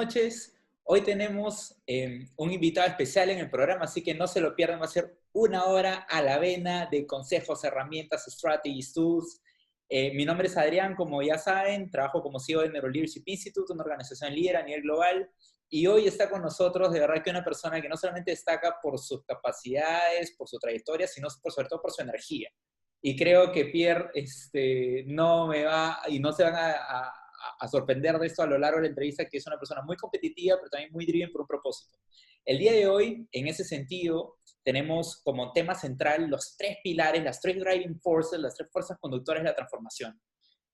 noches. Hoy tenemos un invitado especial en el programa, así que no se lo pierdan. Va a ser una hora a la vena de consejos, herramientas, strategies, tools. Mi nombre es Adrián, como ya saben, trabajo como CEO de Neuroleadership Institute, una organización líder a nivel global. Y hoy está con nosotros, de verdad, que una persona que no solamente destaca por sus capacidades, por su trayectoria, sino sobre todo por su energía. Y creo que Pierre no me va, y no se van a sorprender de esto a lo largo de la entrevista, que es una persona muy competitiva, pero también muy driven por un propósito. El día de hoy, en ese sentido, tenemos como tema central los tres pilares, las tres driving forces, las tres fuerzas conductoras de la transformación.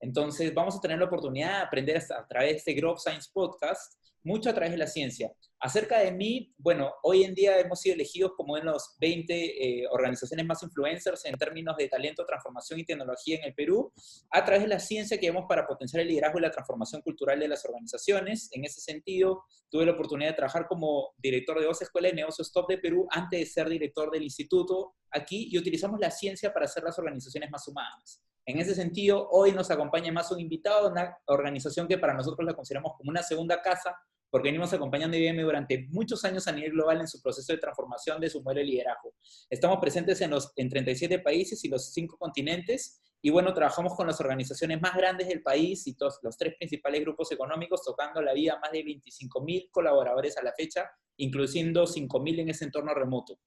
Entonces, vamos a tener la oportunidad de aprender a través de este Growth Science Podcast, mucho a través de la ciencia. Acerca de mí, bueno, hoy en día hemos sido elegidos como en los 20 organizaciones más influencers en términos de talento, transformación y tecnología en el Perú, a través de la ciencia que vemos para potenciar el liderazgo y la transformación cultural de las organizaciones. En ese sentido, tuve la oportunidad de trabajar como director de 2 escuelas de negocios top de Perú antes de ser director del instituto aquí, y utilizamos la ciencia para hacer las organizaciones más humanas. En ese sentido, hoy nos acompaña más un invitado, una organización que para nosotros la consideramos como una segunda casa, porque venimos acompañando a IBM durante muchos años a nivel global en su proceso de transformación de su modelo de liderazgo. Estamos presentes en 37 países y los 5 continentes, y bueno, trabajamos con las organizaciones más grandes del país y todos los 3 principales grupos económicos, tocando la vida a más de 25.000 colaboradores a la fecha, incluyendo 5.000 en ese entorno remoto.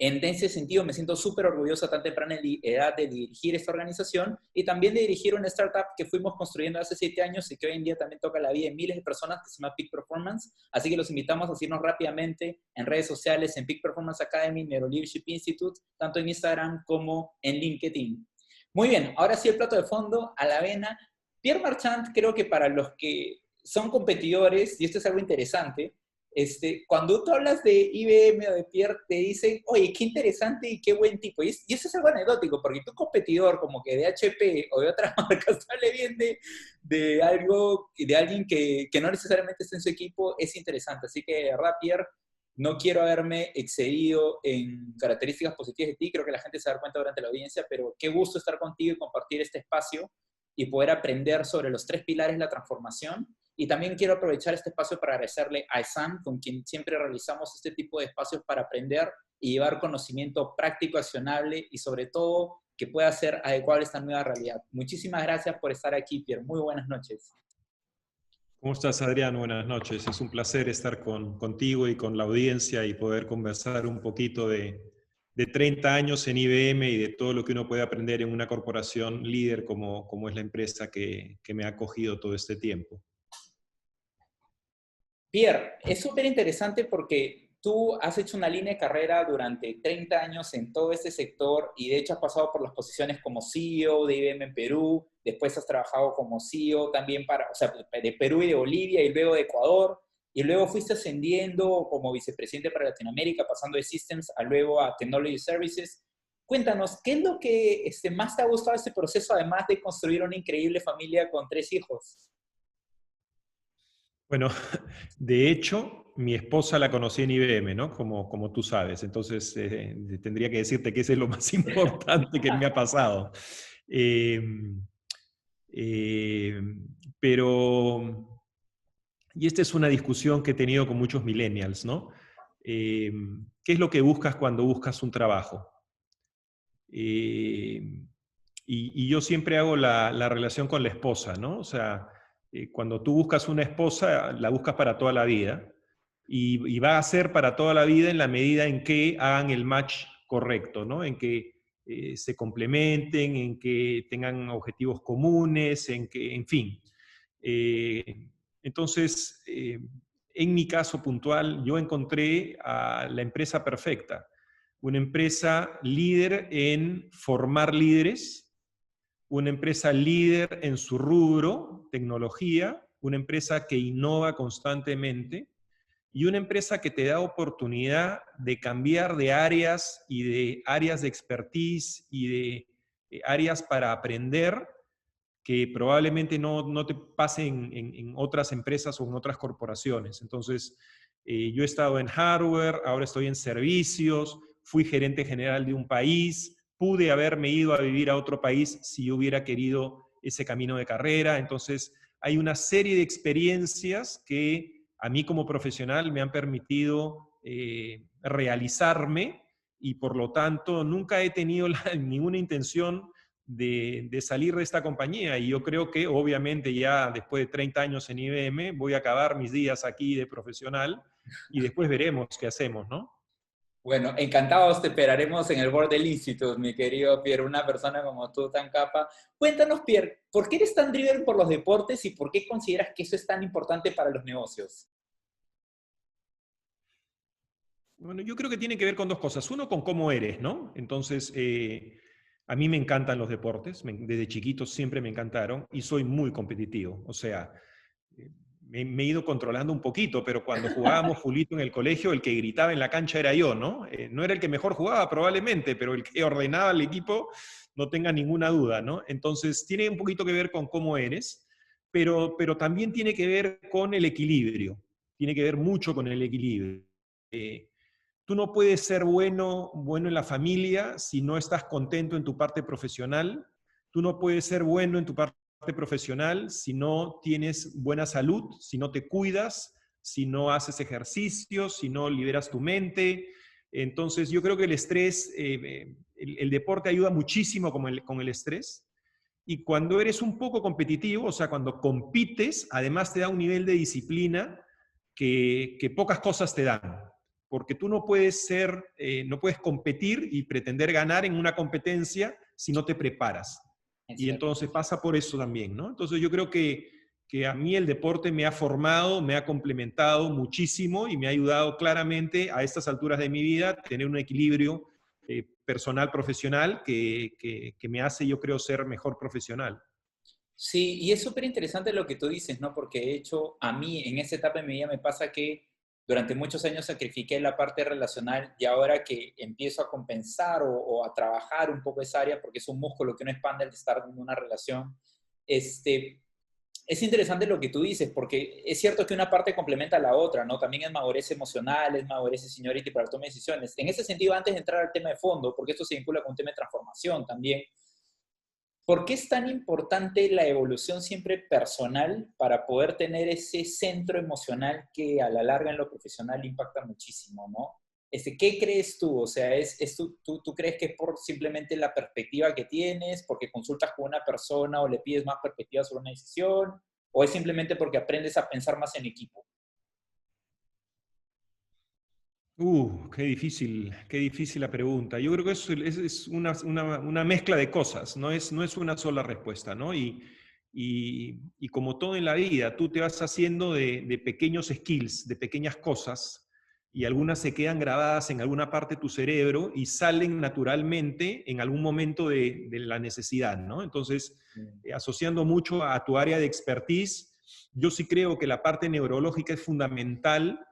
En ese sentido, me siento súper orgulloso a tan temprana edad de dirigir esta organización y también de dirigir una startup que fuimos construyendo hace 7 años y que hoy en día también toca la vida de miles de personas, que se llama Peak Performance. Así que los invitamos a seguirnos rápidamente en redes sociales, en Peak Performance Academy, Neuroleadership Institute, tanto en Instagram como en LinkedIn. Muy bien, ahora sí el plato de fondo, a la avena. Pierre Marchand, creo que para los que son competidores, y esto es algo interesante, cuando tú hablas de IBM o de Pierre, te dicen, oye, qué interesante y qué buen tipo. Y eso es algo anecdótico, porque tu competidor, como que de HP o de otras marcas, sale bien de alguien que no necesariamente está en su equipo, es interesante. Así que, de verdad, Pierre, no quiero haberme excedido en características positivas de ti, creo que la gente se da cuenta durante la audiencia, pero qué gusto estar contigo y compartir este espacio y poder aprender sobre los 3 pilares de la transformación. Y también quiero aprovechar este espacio para agradecerle a Esan, con quien siempre realizamos este tipo de espacios para aprender y llevar conocimiento práctico, accionable y sobre todo que pueda ser adecuado a esta nueva realidad. Muchísimas gracias por estar aquí, Pierre. Muy buenas noches. ¿Cómo estás, Adrián? Buenas noches. Es un placer estar contigo y con la audiencia y poder conversar un poquito de 30 años en IBM y de todo lo que uno puede aprender en una corporación líder como es la empresa que me ha acogido todo este tiempo. Pierre, es súper interesante porque tú has hecho una línea de carrera durante 30 años en todo este sector y de hecho has pasado por las posiciones como CEO de IBM en Perú, después has trabajado como CEO también de Perú y de Bolivia y luego de Ecuador, y luego fuiste ascendiendo como vicepresidente para Latinoamérica, pasando de Systems a luego a Technology Services. Cuéntanos, ¿qué es lo que más te ha gustado de este proceso, además de construir una increíble familia con 3 hijos? Bueno, de hecho, mi esposa la conocí en IBM, ¿no? Como tú sabes. Entonces, tendría que decirte que ese es lo más importante que me ha pasado. Eh, eh, pero, y esta es una discusión que he tenido con muchos millennials, ¿no? ¿Qué es lo que buscas cuando buscas un trabajo? Y yo siempre hago la relación con la esposa, ¿no? O sea, cuando tú buscas una esposa, la buscas para toda la vida. Y va a ser para toda la vida en la medida en que hagan el match correcto, ¿no? En que se complementen, en que tengan objetivos comunes, en fin. Entonces, en mi caso puntual, yo encontré a la empresa perfecta. Una empresa líder en formar líderes, una empresa líder en su rubro, tecnología, una empresa que innova constantemente y una empresa que te da oportunidad de cambiar de áreas y de áreas de expertise y de áreas para aprender que probablemente no te pasen en otras empresas o en otras corporaciones. Entonces, yo he estado en hardware, ahora estoy en servicios, fui gerente general de un país, pude haberme ido a vivir a otro país si yo hubiera querido ese camino de carrera. Entonces, hay una serie de experiencias que a mí como profesional me han permitido realizarme y por lo tanto nunca he tenido ninguna intención de salir de esta compañía. Y yo creo que obviamente ya después de 30 años en IBM voy a acabar mis días aquí de profesional y después veremos qué hacemos, ¿no? Bueno, encantados te esperaremos en el board del Instituto, mi querido Pierre, una persona como tú tan capa. Cuéntanos, Pierre, ¿por qué eres tan driven por los deportes y por qué consideras que eso es tan importante para los negocios? Bueno, yo creo que tiene que ver con dos cosas. Uno, con cómo eres, ¿no? Entonces, a mí me encantan los deportes, desde chiquito siempre me encantaron y soy muy competitivo. O sea, me he ido controlando un poquito, pero cuando jugábamos fulito en el colegio, el que gritaba en la cancha era yo, ¿no? No era el que mejor jugaba probablemente, pero el que ordenaba al equipo, no tenga ninguna duda, ¿no? Entonces, tiene un poquito que ver con cómo eres, pero también tiene que ver con el equilibrio. Tiene que ver mucho con el equilibrio. Tú no puedes ser bueno en la familia si no estás contento en tu parte profesional. Tú no puedes ser bueno en tu parte profesional si no tienes buena salud, si no te cuidas, si no haces ejercicio, si no liberas tu mente. Entonces, yo creo que el estrés, el deporte ayuda muchísimo con el estrés. Y cuando eres un poco competitivo, o sea, cuando compites, además te da un nivel de disciplina que pocas cosas te dan. Porque tú no puedes no puedes competir y pretender ganar en una competencia si no te preparas. Es Y cierto. entonces pasa por eso también, ¿no? Entonces yo creo que a mí el deporte me ha formado, me ha complementado muchísimo y me ha ayudado claramente a estas alturas de mi vida a tener un equilibrio personal, profesional, que me hace, yo creo, ser mejor profesional. Sí, y es súper interesante lo que tú dices, ¿no? Porque de hecho, a mí en esta etapa de mi vida me pasa que durante muchos años sacrifiqué la parte relacional y ahora que empiezo a compensar o a trabajar un poco esa área, porque es un músculo que uno expande al estar en una relación, es interesante lo que tú dices, porque es cierto que una parte complementa a la otra, ¿no? También es madurez emocional, es madurez y seniority para la toma de decisiones. En ese sentido, antes de entrar al tema de fondo, porque esto se vincula con un tema de transformación también, ¿por qué es tan importante la evolución siempre personal para poder tener ese centro emocional que a la larga en lo profesional impacta muchísimo, ¿no? ¿Qué crees tú? O sea, ¿tú crees que es por simplemente la perspectiva que tienes, porque consultas con una persona o le pides más perspectiva sobre una decisión, o es simplemente porque aprendes a pensar más en equipo? Qué difícil la pregunta. Yo creo que es una mezcla de cosas, no es una sola respuesta, ¿no? Y como todo en la vida, tú te vas haciendo de pequeños skills, de pequeñas cosas, y algunas se quedan grabadas en alguna parte de tu cerebro y salen naturalmente en algún momento de la necesidad, ¿no? Entonces, asociando mucho a tu área de expertise, yo sí creo que la parte neurológica es fundamental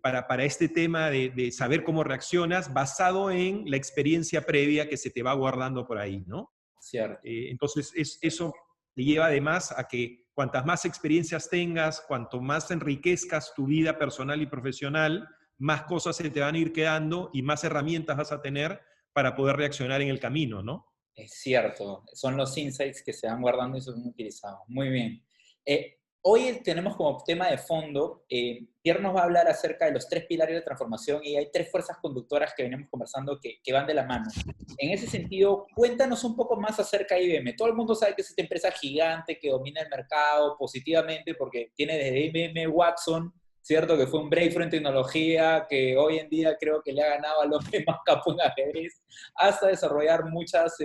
para este tema de saber cómo reaccionas basado en la experiencia previa que se te va guardando por ahí, ¿no? Cierto. Entonces, eso te lleva además a que cuantas más experiencias tengas, cuanto más enriquezcas tu vida personal y profesional, más cosas se te van a ir quedando y más herramientas vas a tener para poder reaccionar en el camino, ¿no? Es cierto, son los insights que se van guardando y son utilizados. Muy bien. Hoy tenemos como tema de fondo, Pierre nos va a hablar acerca de los tres pilares de transformación y hay tres fuerzas conductoras que venimos conversando que van de la mano. En ese sentido, cuéntanos un poco más acerca de IBM. Todo el mundo sabe que es esta empresa gigante que domina el mercado positivamente porque tiene desde IBM Watson, ¿cierto? Que fue un breakthrough en tecnología que hoy en día creo que le ha ganado al hombre más capo en ajedrez, hasta desarrollar muchas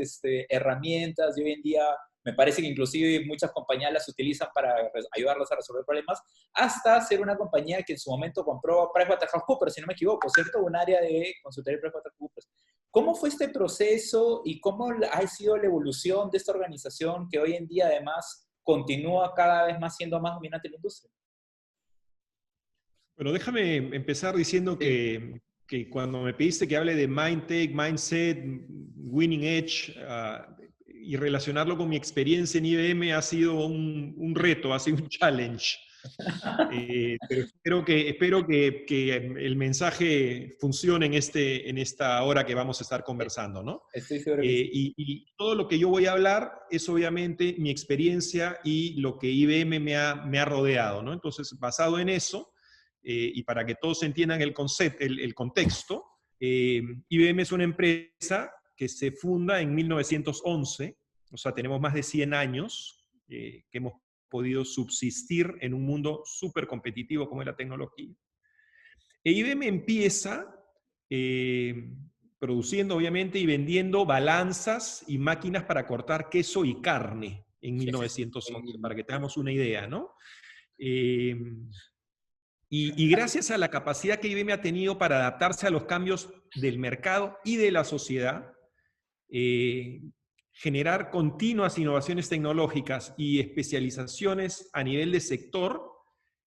herramientas y hoy en día me parece que inclusive muchas compañías las utilizan para ayudarlos a resolver problemas, hasta ser una compañía que en su momento compró PricewaterhouseCoopers, si no me equivoco, ¿cierto? Un área de consultoría de PricewaterhouseCoopers. ¿Cómo fue este proceso y cómo ha sido la evolución de esta organización que hoy en día además continúa cada vez más siendo más dominante en la industria? Bueno, déjame empezar diciendo Sí. que cuando me pediste que hable de Mindtech, Mindset, Winning Edge, y relacionarlo con mi experiencia en IBM ha sido un reto, ha sido un challenge. Pero espero que el mensaje funcione en esta hora que vamos a estar conversando, ¿no? Estoy seguro que sí. Y todo lo que yo voy a hablar es obviamente mi experiencia y lo que IBM me ha rodeado, ¿no? Entonces, basado en eso, y para que todos entiendan el concepto, el contexto, IBM es una empresa que se funda en 1911, o sea, tenemos más de 100 años que hemos podido subsistir en un mundo súper competitivo como es la tecnología. IBM empieza produciendo, obviamente, y vendiendo balanzas y máquinas para cortar queso y carne en 1911, para que tengamos una idea, ¿no? Y gracias a la capacidad que IBM ha tenido para adaptarse a los cambios del mercado y de la sociedad, generar continuas innovaciones tecnológicas y especializaciones a nivel de sector,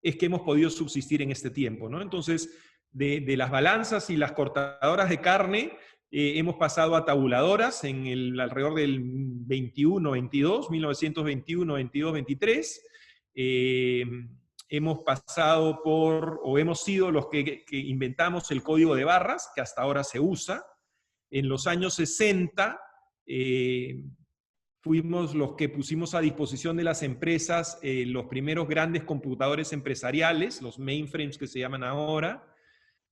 es que hemos podido subsistir en este tiempo, ¿no? Entonces, de las balanzas y las cortadoras de carne, hemos pasado a tabuladoras alrededor del 21, 22, 1921, 22, 23. Hemos pasado o hemos sido los que inventamos el código de barras, que hasta ahora se usa. En los años 60, fuimos los que pusimos a disposición de las empresas los primeros grandes computadores empresariales, los mainframes que se llaman ahora.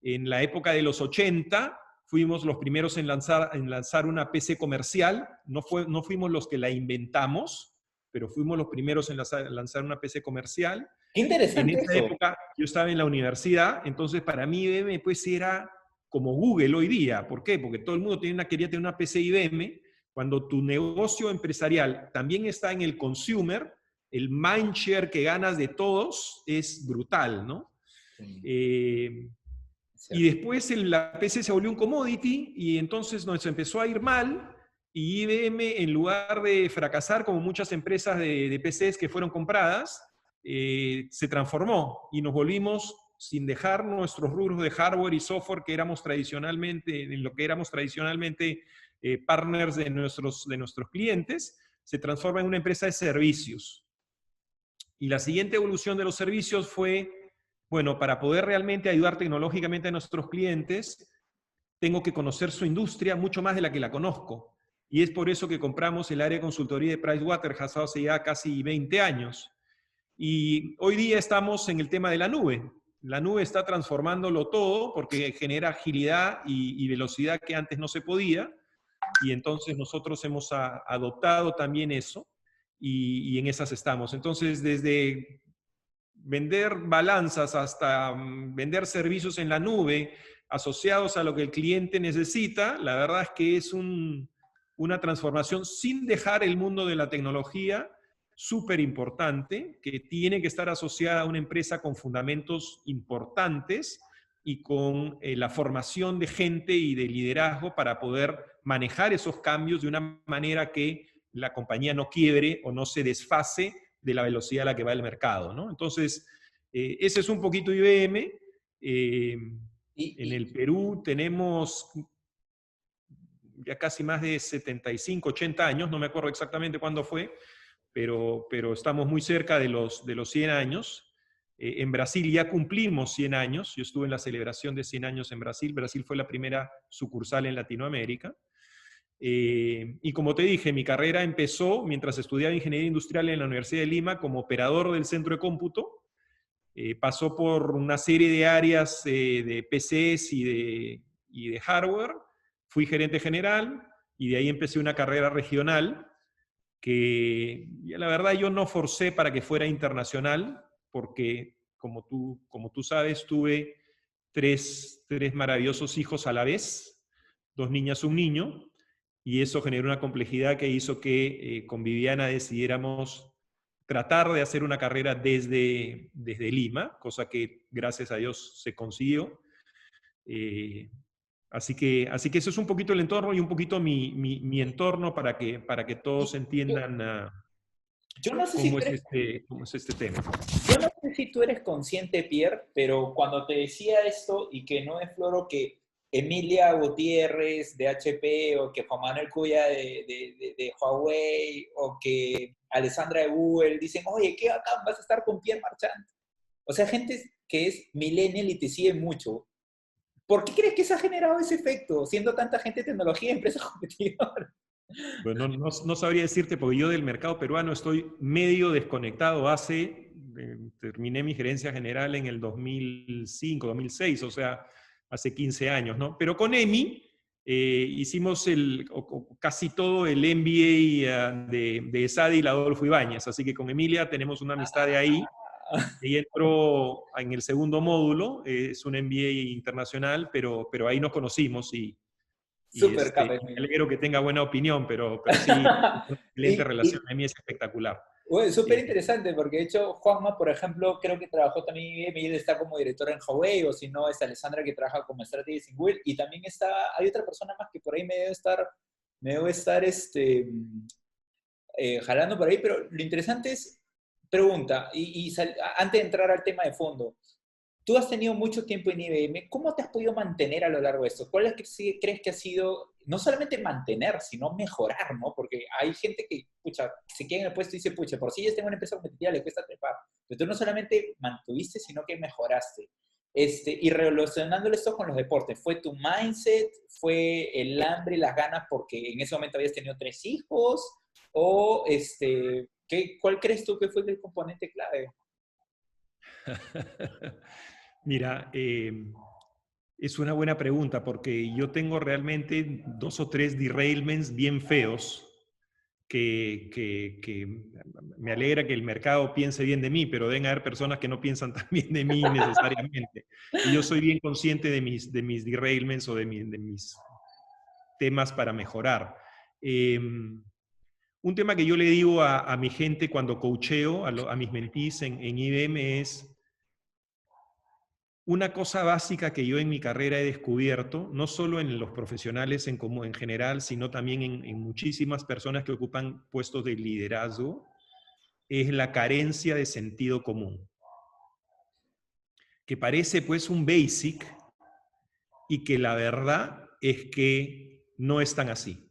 En la época de los 80, fuimos los primeros en lanzar una PC comercial. No fuimos los que la inventamos, pero fuimos los primeros en lanzar una PC comercial. Qué interesante. En esa época yo estaba en la universidad, entonces para mí IBM pues era como Google hoy día. ¿Por qué? Porque todo el mundo quería tener una PC IBM. Cuando tu negocio empresarial también está en el consumer, el mindshare que ganas de todos es brutal, ¿no? Sí. Y después la PC se volvió un commodity y entonces nos empezó a ir mal y IBM, en lugar de fracasar como muchas empresas de PCs que fueron compradas, se transformó y nos volvimos, sin dejar nuestros rubros de hardware y software que éramos tradicionalmente, en lo que éramos tradicionalmente partners de nuestros clientes, se transforma en una empresa de servicios. Y la siguiente evolución de los servicios fue, bueno, para poder realmente ayudar tecnológicamente a nuestros clientes, tengo que conocer su industria mucho más de la que la conozco. Y es por eso que compramos el área de consultoría de Pricewaterhouse hace ya casi 20 años. Y hoy día estamos en el tema de la nube. La nube está transformándolo todo porque genera agilidad y velocidad que antes no se podía. Y entonces nosotros hemos adoptado también eso y en esas estamos. Entonces, desde vender balanzas hasta vender servicios en la nube asociados a lo que el cliente necesita, la verdad es que es una transformación sin dejar el mundo de la tecnología, súper importante, que tiene que estar asociada a una empresa con fundamentos importantes y con la formación de gente y de liderazgo para poder manejar esos cambios de una manera que la compañía no quiebre o no se desfase de la velocidad a la que va el mercado, ¿no? Entonces, ese es un poquito IBM. En el Perú tenemos ya casi más de 75, 80 años, no me acuerdo exactamente cuándo fue, pero estamos muy cerca de los 100 años. En Brasil ya cumplimos 100 años, yo estuve en la celebración de 100 años en Brasil. Brasil fue la primera sucursal en Latinoamérica. Y como te dije, mi carrera empezó mientras estudiaba Ingeniería Industrial en la Universidad de Lima como operador del centro de cómputo. Pasó por una serie de áreas de PCs y de hardware. Fui gerente general y de ahí empecé una carrera regional que la verdad yo no forcé para que fuera internacional, porque como tú sabes, tuve tres maravillosos hijos a la vez, 2 niñas, 1 niño, y eso generó una complejidad que hizo que con Viviana decidiéramos tratar de hacer una carrera desde Lima, cosa que gracias a Dios se consiguió. Así que eso es un poquito el entorno y un poquito mi entorno para que todos entiendan yo no sé cómo es este tema. Yo no sé si tú eres consciente, Pierre, pero cuando te decía esto, y que no es floro que Emilia Gutiérrez de HP, o que Juan Manuel Cuya de Huawei, o que Alessandra de Google, dicen, oye, qué bacán, vas a estar con Pierre Marchant. O sea, gente que es millennial y te sigue mucho. ¿Por qué crees que se ha generado ese efecto, siendo tanta gente de tecnología y empresas competidoras? Bueno, no sabría decirte, porque yo del mercado peruano estoy medio desconectado hace terminé mi gerencia general en el 2005, 2006, o sea, hace 15 años, ¿no? Pero con Emi hicimos casi todo el MBA de ESADE y la Adolfo Ibáñez, así que con Emilia tenemos una amistad de ahí. Ella entró en el segundo módulo, es un MBA internacional, pero ahí nos conocimos y Súper capa, me Emilio. alegro que tenga buena opinión, pero sí, una excelente relación. Y, A mí es espectacular. bueno, súper Eh, interesante, porque de hecho Juanma, por ejemplo, creo que trabajó también en IBM y él está como director en Huawei, o si no, es Alessandra que trabaja como Strategist en Google, y también hay otra persona más que por ahí me debe estar jalando por ahí, pero lo interesante es, pregunta, antes de entrar al tema de fondo, tú has tenido mucho tiempo en IBM, ¿cómo te has podido mantener a lo largo de esto? ¿Cuál es que crees que ha sido, no solamente mantener, sino mejorar, ¿no? Porque hay gente que, pucha, se queda en el puesto y dice, pucha, por si ya tengo una empresa competitiva, le cuesta trepar. Pero tú no solamente mantuviste, sino que mejoraste. Y relacionándolo esto con los deportes, ¿fue tu mindset? ¿Fue el hambre y las ganas porque en ese momento habías tenido 3 hijos? ¿O cuál crees tú que fue el componente clave? Mira, es una buena pregunta porque yo tengo realmente 2 o 3 derailments bien feos que me alegra que el mercado piense bien de mí, pero deben haber personas que no piensan tan bien de mí necesariamente. Y yo soy bien consciente de mis derailments o de mis temas para mejorar. Un tema que yo le digo a mi gente cuando coacheo, a mis mentees en IBM es una cosa básica que yo en mi carrera he descubierto, no solo en los profesionales en general, sino también en muchísimas personas que ocupan puestos de liderazgo, es la carencia de sentido común. Que parece pues un basic y que la verdad es que no es tan así.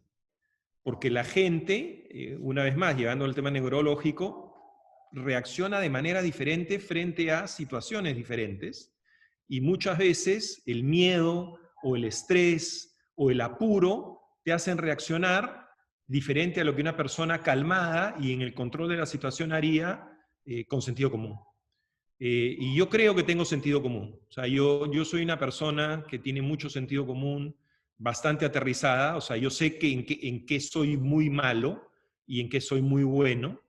Porque la gente, una vez más, llevando el tema neurológico, reacciona de manera diferente frente a situaciones diferentes y muchas veces el miedo o el estrés o el apuro te hacen reaccionar diferente a lo que una persona calmada y en el control de la situación haría con sentido común. Y yo creo que tengo sentido común. O sea, yo soy una persona que tiene mucho sentido común, bastante aterrizada. O sea, yo sé en qué soy muy malo y en qué soy muy bueno.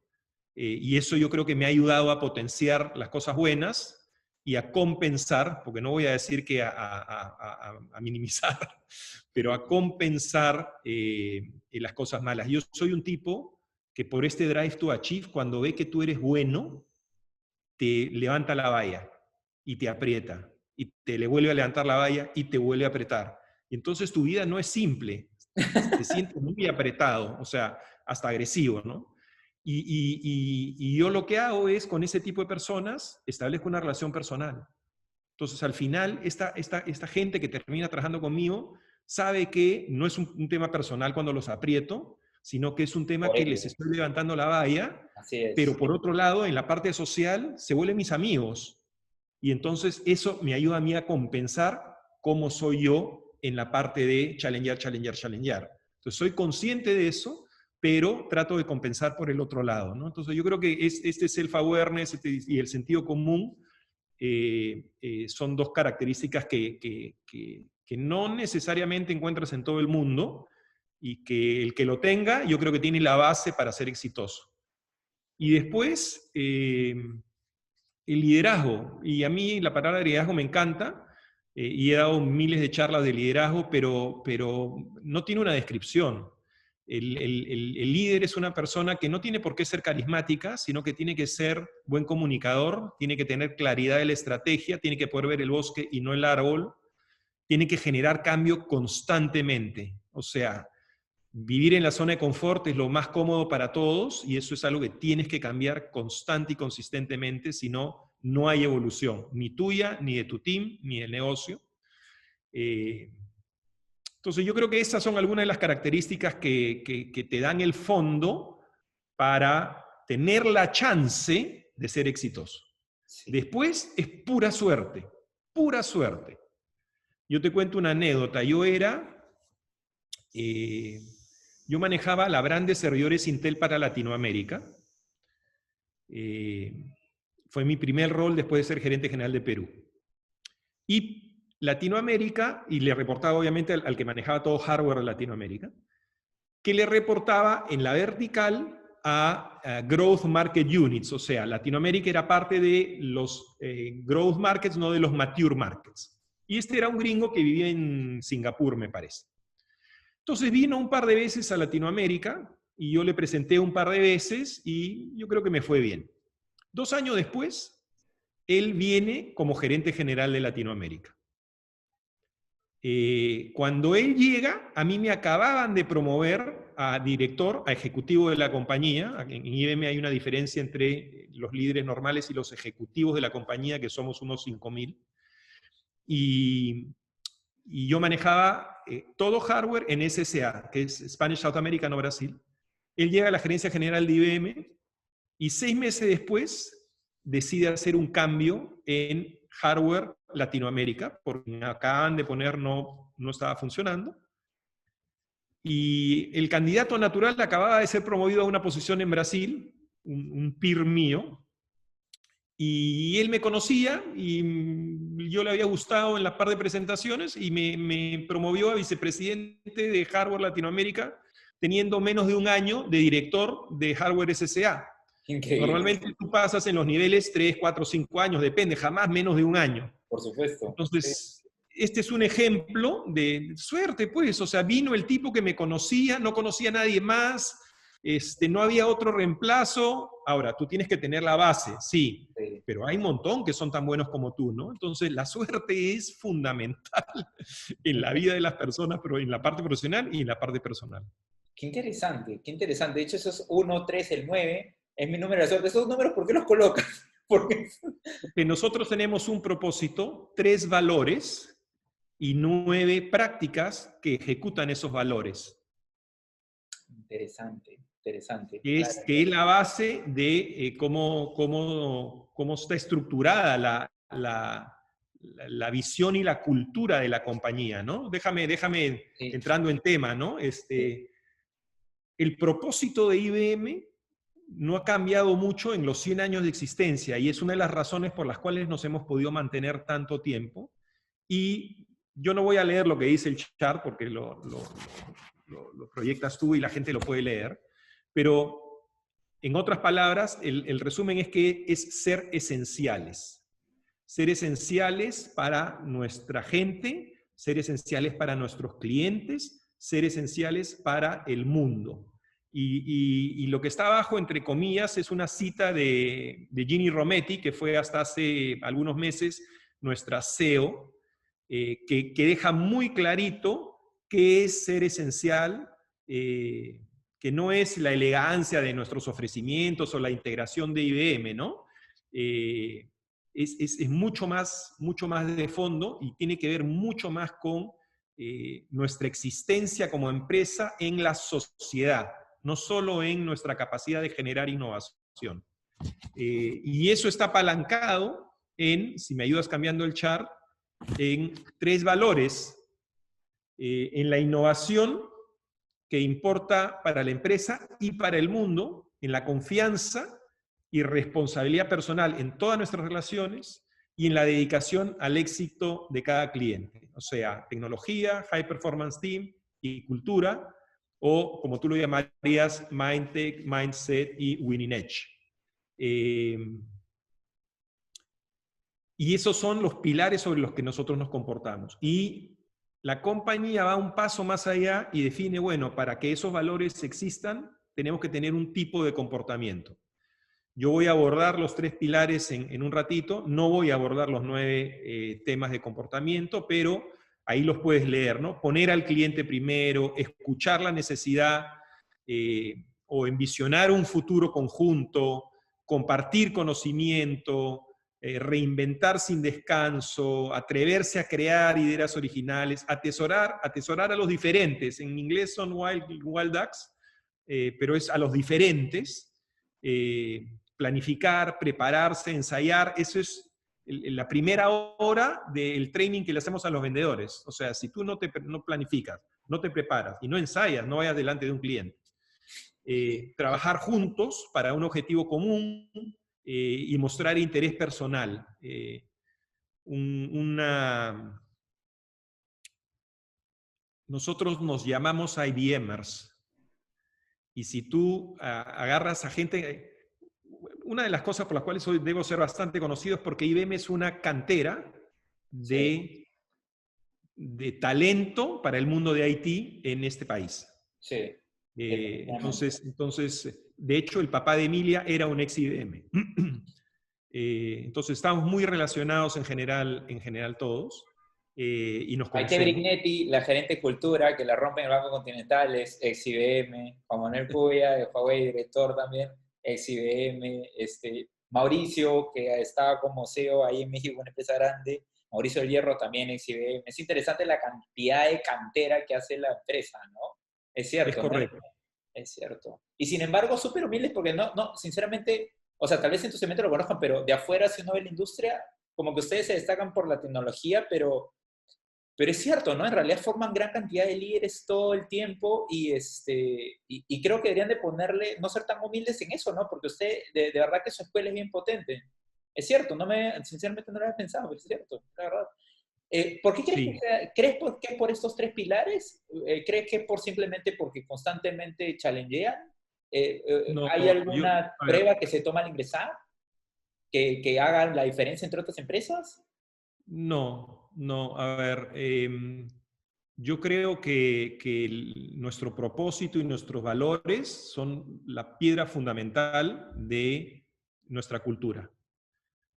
Y eso yo creo que me ha ayudado a potenciar las cosas buenas y a compensar, porque no voy a decir que a minimizar, pero a compensar las cosas malas. Yo soy un tipo que por este drive to achieve, cuando ve que tú eres bueno, te levanta la valla y te aprieta, y te le vuelve a levantar la valla y te vuelve a apretar. Y entonces tu vida no es simple, te sientes muy apretado, o sea, hasta agresivo, ¿no? Y yo lo que hago es, con ese tipo de personas, establezco una relación personal. Entonces, al final, esta gente que termina trabajando conmigo sabe que no es un tema personal cuando los aprieto, sino que es un tema Por que les ello. estoy levantando la valla, Así pero es. por otro lado, en la parte social, se vuelven mis amigos. Y entonces eso me ayuda a mí a compensar cómo soy yo en la parte de challengear, challengear, challengear. Entonces, soy consciente de eso, pero trato de compensar por el otro lado, ¿no? Entonces, yo creo que este self-awareness y el sentido común son 2 características que no necesariamente encuentras en todo el mundo y que el que lo tenga, yo creo que tiene la base para ser exitoso. Y después, el liderazgo. Y a mí la palabra liderazgo me encanta, y he dado miles de charlas de liderazgo, pero no tiene una descripción. El líder es una persona que no tiene por qué ser carismática, sino que tiene que ser buen comunicador, tiene que tener claridad de la estrategia, tiene que poder ver el bosque y no el árbol, tiene que generar cambio constantemente. O sea, vivir en la zona de confort es lo más cómodo para todos y eso es algo que tienes que cambiar constante y consistentemente, si no, no hay evolución, ni tuya, ni de tu team, ni del negocio. Eh, entonces yo creo que esas son algunas de las características que te dan el fondo para tener la chance de ser exitoso. Sí. Después es pura suerte, pura suerte. Yo te cuento una anécdota. Yo manejaba la brand de servidores Intel para Latinoamérica. Fue mi primer rol después de ser gerente general de Perú. Y Latinoamérica, y le reportaba obviamente al que manejaba todo hardware de Latinoamérica, que le reportaba en la vertical a Growth Market Units, o sea, Latinoamérica era parte de los Growth Markets, no de los Mature Markets. Y este era un gringo que vivía en Singapur, me parece. Entonces vino un par de veces a Latinoamérica, y yo le presenté un par de veces, y yo creo que me fue bien. 2 años después, él viene como gerente general de Latinoamérica. Cuando él llega, a mí me acababan de promover a director, a ejecutivo de la compañía. En IBM hay una diferencia entre los líderes normales y los ejecutivos de la compañía, que somos unos 5.000. Y yo manejaba todo hardware en SSA, que es Spanish South America, no Brasil. Él llega a la gerencia general de IBM y 6 meses después decide hacer un cambio en hardware Latinoamérica, porque acaban de poner no estaba funcionando. Y el candidato natural acababa de ser promovido a una posición en Brasil, un peer mío, y él me conocía y yo le había gustado en las par de presentaciones y me promovió a vicepresidente de Hardware Latinoamérica, teniendo menos de un año de director de Hardware SSA. Increíble. Normalmente tú pasas en los niveles 3, 4, 5 años, depende, jamás menos de un año. Por supuesto. Entonces, este es un ejemplo de suerte, pues. O sea, vino el tipo que me conocía, no conocía a nadie más, no había otro reemplazo. Ahora, tú tienes que tener la base, sí, pero hay un montón que son tan buenos como tú, ¿no? Entonces, la suerte es fundamental en la vida de las personas, pero en la parte profesional y en la parte personal. Qué interesante, qué interesante. De hecho, esos 1, 3, el 9, es mi número de suerte. ¿Esos números por qué los colocas? Porque nosotros tenemos un propósito, 3 valores y 9 prácticas que ejecutan esos valores. Interesante, interesante. Que es la base de cómo está estructurada la visión y la cultura de la compañía, ¿no? Déjame sí, entrando en tema, ¿no? El propósito de IBM no ha cambiado mucho en los 100 años de existencia y es una de las razones por las cuales nos hemos podido mantener tanto tiempo. Y yo no voy a leer lo que dice el chart porque lo proyectas tú y la gente lo puede leer, pero en otras palabras, el resumen es que es ser esenciales. Ser esenciales para nuestra gente, ser esenciales para nuestros clientes, ser esenciales para el mundo. Y lo que está abajo, entre comillas, es una cita de Ginny Rometty, que fue hasta hace algunos meses nuestra CEO, que deja muy clarito qué es ser esencial, que no es la elegancia de nuestros ofrecimientos o la integración de IBM, ¿no? Es mucho más de fondo y tiene que ver mucho más con nuestra existencia como empresa en la sociedad, no solo en nuestra capacidad de generar innovación. Y eso está apalancado en, si me ayudas cambiando el chart, en 3 valores. En la innovación, que importa para la empresa y para el mundo, en la confianza y responsabilidad personal en todas nuestras relaciones y en la dedicación al éxito de cada cliente. O sea, tecnología, high performance team y cultura, o como tú lo llamarías, mindtech, mindset y winning edge. Y esos son los pilares sobre los que nosotros nos comportamos. Y la compañía va un paso más allá y define, bueno, para que esos valores existan, tenemos que tener un tipo de comportamiento. Yo voy a abordar los 3 pilares en un ratito, no voy a abordar los 9 temas de comportamiento, pero ahí los puedes leer, ¿no? Poner al cliente primero, escuchar la necesidad o envisionar un futuro conjunto, compartir conocimiento, reinventar sin descanso, atreverse a crear ideas originales, atesorar a los diferentes. En inglés son wild ducks, pero es a los diferentes. Planificar, prepararse, ensayar, eso es la primera hora del training que le hacemos a los vendedores. O sea, si tú no planificas, no te preparas y no ensayas, no vayas delante de un cliente. Trabajar juntos para un objetivo común, y mostrar interés personal. Nosotros nos llamamos IBMers. Y si tú agarras a gente... Una de las cosas por las cuales hoy debo ser bastante conocido es porque IBM es una cantera de talento para el mundo de IT en este país. Sí. Entonces, de hecho, el papá de Emilia era un ex IBM. Entonces, estamos muy relacionados en general todos, y nos Maite conocemos. Brignetti, la gerente de cultura, que la rompe en el Banco Continental, es ex IBM. Juan Manuel Puya, de Huawei, director también, ex IBM. Mauricio, que estaba como CEO ahí en México, una empresa grande. Mauricio del Hierro también ex IBM. Es interesante la cantidad de cantera que hace la empresa, ¿no? Es cierto, Es correcto. ¿no? Es cierto. Y sin embargo, súper humildes porque no, sinceramente, o sea, tal vez en tu segmento lo conozcan, pero de afuera, si uno ve la industria, como que ustedes se destacan por la tecnología, pero es cierto, ¿no? En realidad forman gran cantidad de líderes todo el tiempo y creo que deberían de ponerle, no ser tan humildes en eso, ¿no? Porque usted, de verdad que su escuela es bien potente. Es cierto, sinceramente no lo había pensado, pero es cierto, la verdad. ¿Por qué crees Sí. ¿Crees que por estos tres pilares? ¿Crees que simplemente porque constantemente challengean? No, ¿Hay alguna a ver, prueba que se toma al ingresar que haga la diferencia entre otras empresas? no, a ver, yo creo que nuestro propósito y nuestros valores son la piedra fundamental de nuestra cultura.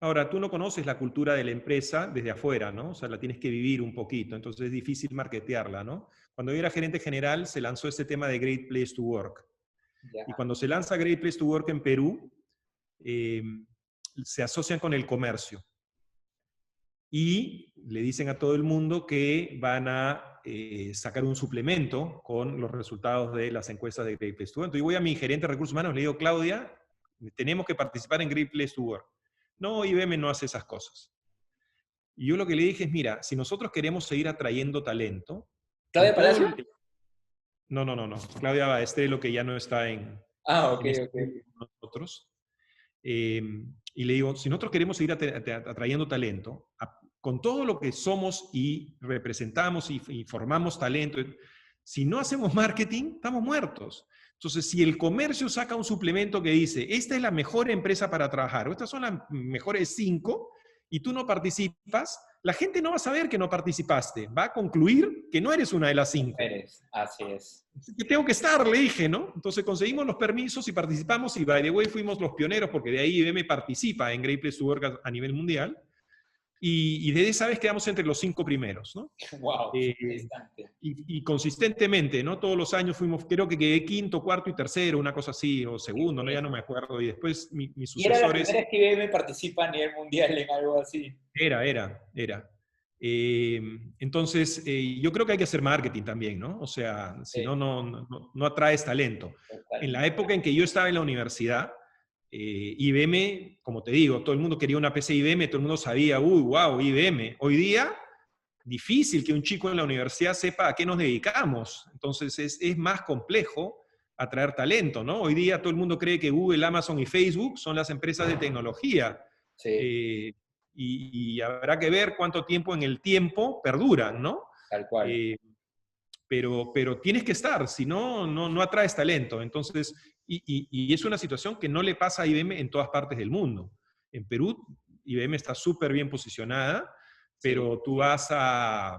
Ahora, tú no conoces la cultura de la empresa desde afuera, ¿no? O sea, la tienes que vivir un poquito, entonces es difícil marketearla, ¿no? Cuando yo era gerente general, se lanzó este tema de Great Place to Work. Ya. Y cuando se lanza Great Place to Work en Perú, eh, se asocian con el comercio. Y le dicen a todo el mundo que van a sacar un suplemento con los resultados de las encuestas de Great Place to Work. Entonces yo voy a mi gerente de recursos humanos, le digo, Claudia, tenemos que participar en Great Place to Work. No, IBM no hace esas cosas. Y yo lo que le dije es, mira, si nosotros queremos seguir atrayendo talento, ¿Claudia con todo Palacio? No. Claudia Baestrelo, que ya no está Ah, ok, en este ok. mundo con nosotros. Y le digo, si nosotros queremos seguir atrayendo talento, con todo lo que somos y representamos y formamos talento, si no hacemos marketing, estamos muertos. Entonces, si el comercio saca un suplemento que dice, esta es la mejor empresa para trabajar, o estas son las mejores 5, y tú no participas, la gente no va a saber que no participaste, va a concluir que no eres una de las 5. Así es. Que tengo que estar, le dije, ¿no? Entonces conseguimos los permisos y participamos, y by the way fuimos los pioneros, porque de ahí IBM participa en Great Place to Work a nivel mundial, y desde esa vez quedamos entre los 5 primeros, ¿no? Wow, Eh, interesante. y consistentemente, ¿no? Todos los años fuimos, creo que quedé quinto, cuarto y tercero, una cosa así, o segundo, ¿no? Ya no me acuerdo, y después mis Y era la sucesores... primera vez que IBM participa a nivel mundial en algo así. Era. Eh, entonces, yo creo que hay que hacer marketing también, ¿no? O sea, si Sí, no atraes talento. En la totalmente. época en que yo estaba en la universidad, IBM, como te digo, todo el mundo quería una PC IBM, todo el mundo sabía, uy, wow, IBM. Hoy día, difícil que un chico en la universidad sepa a qué nos dedicamos. Entonces, es más complejo atraer talento, ¿no? Hoy día todo el mundo cree que Google, Amazon y Facebook son las empresas de tecnología. Sí, Eh, y habrá que ver cuánto tiempo en el tiempo perduran, ¿no? tal cual. Eh, pero tienes que estar, si no atraes talento. Entonces, y es una situación que no le pasa a IBM en todas partes del mundo. En Perú, IBM está súper bien posicionada, Sí. pero tú vas a,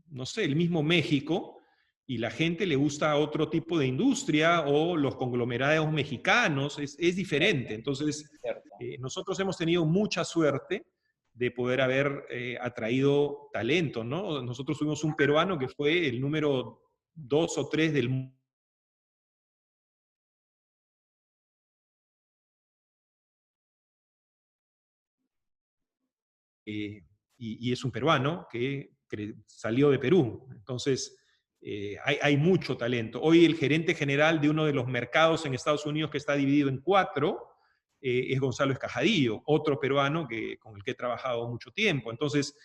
no sé, el mismo México, y la gente le gusta otro tipo de industria o los conglomerados mexicanos, es diferente. Entonces, Cierto. nosotros hemos tenido mucha suerte de poder haber atraído talento, ¿no? Nosotros tuvimos un peruano que fue el número 2 o 3 del mundo. Y es un peruano que salió de Perú. Entonces, hay mucho talento. Hoy el gerente general de uno de los mercados en Estados Unidos, que está dividido en 4, es Gonzalo Escajadillo, otro peruano con el que he trabajado mucho tiempo. Entonces,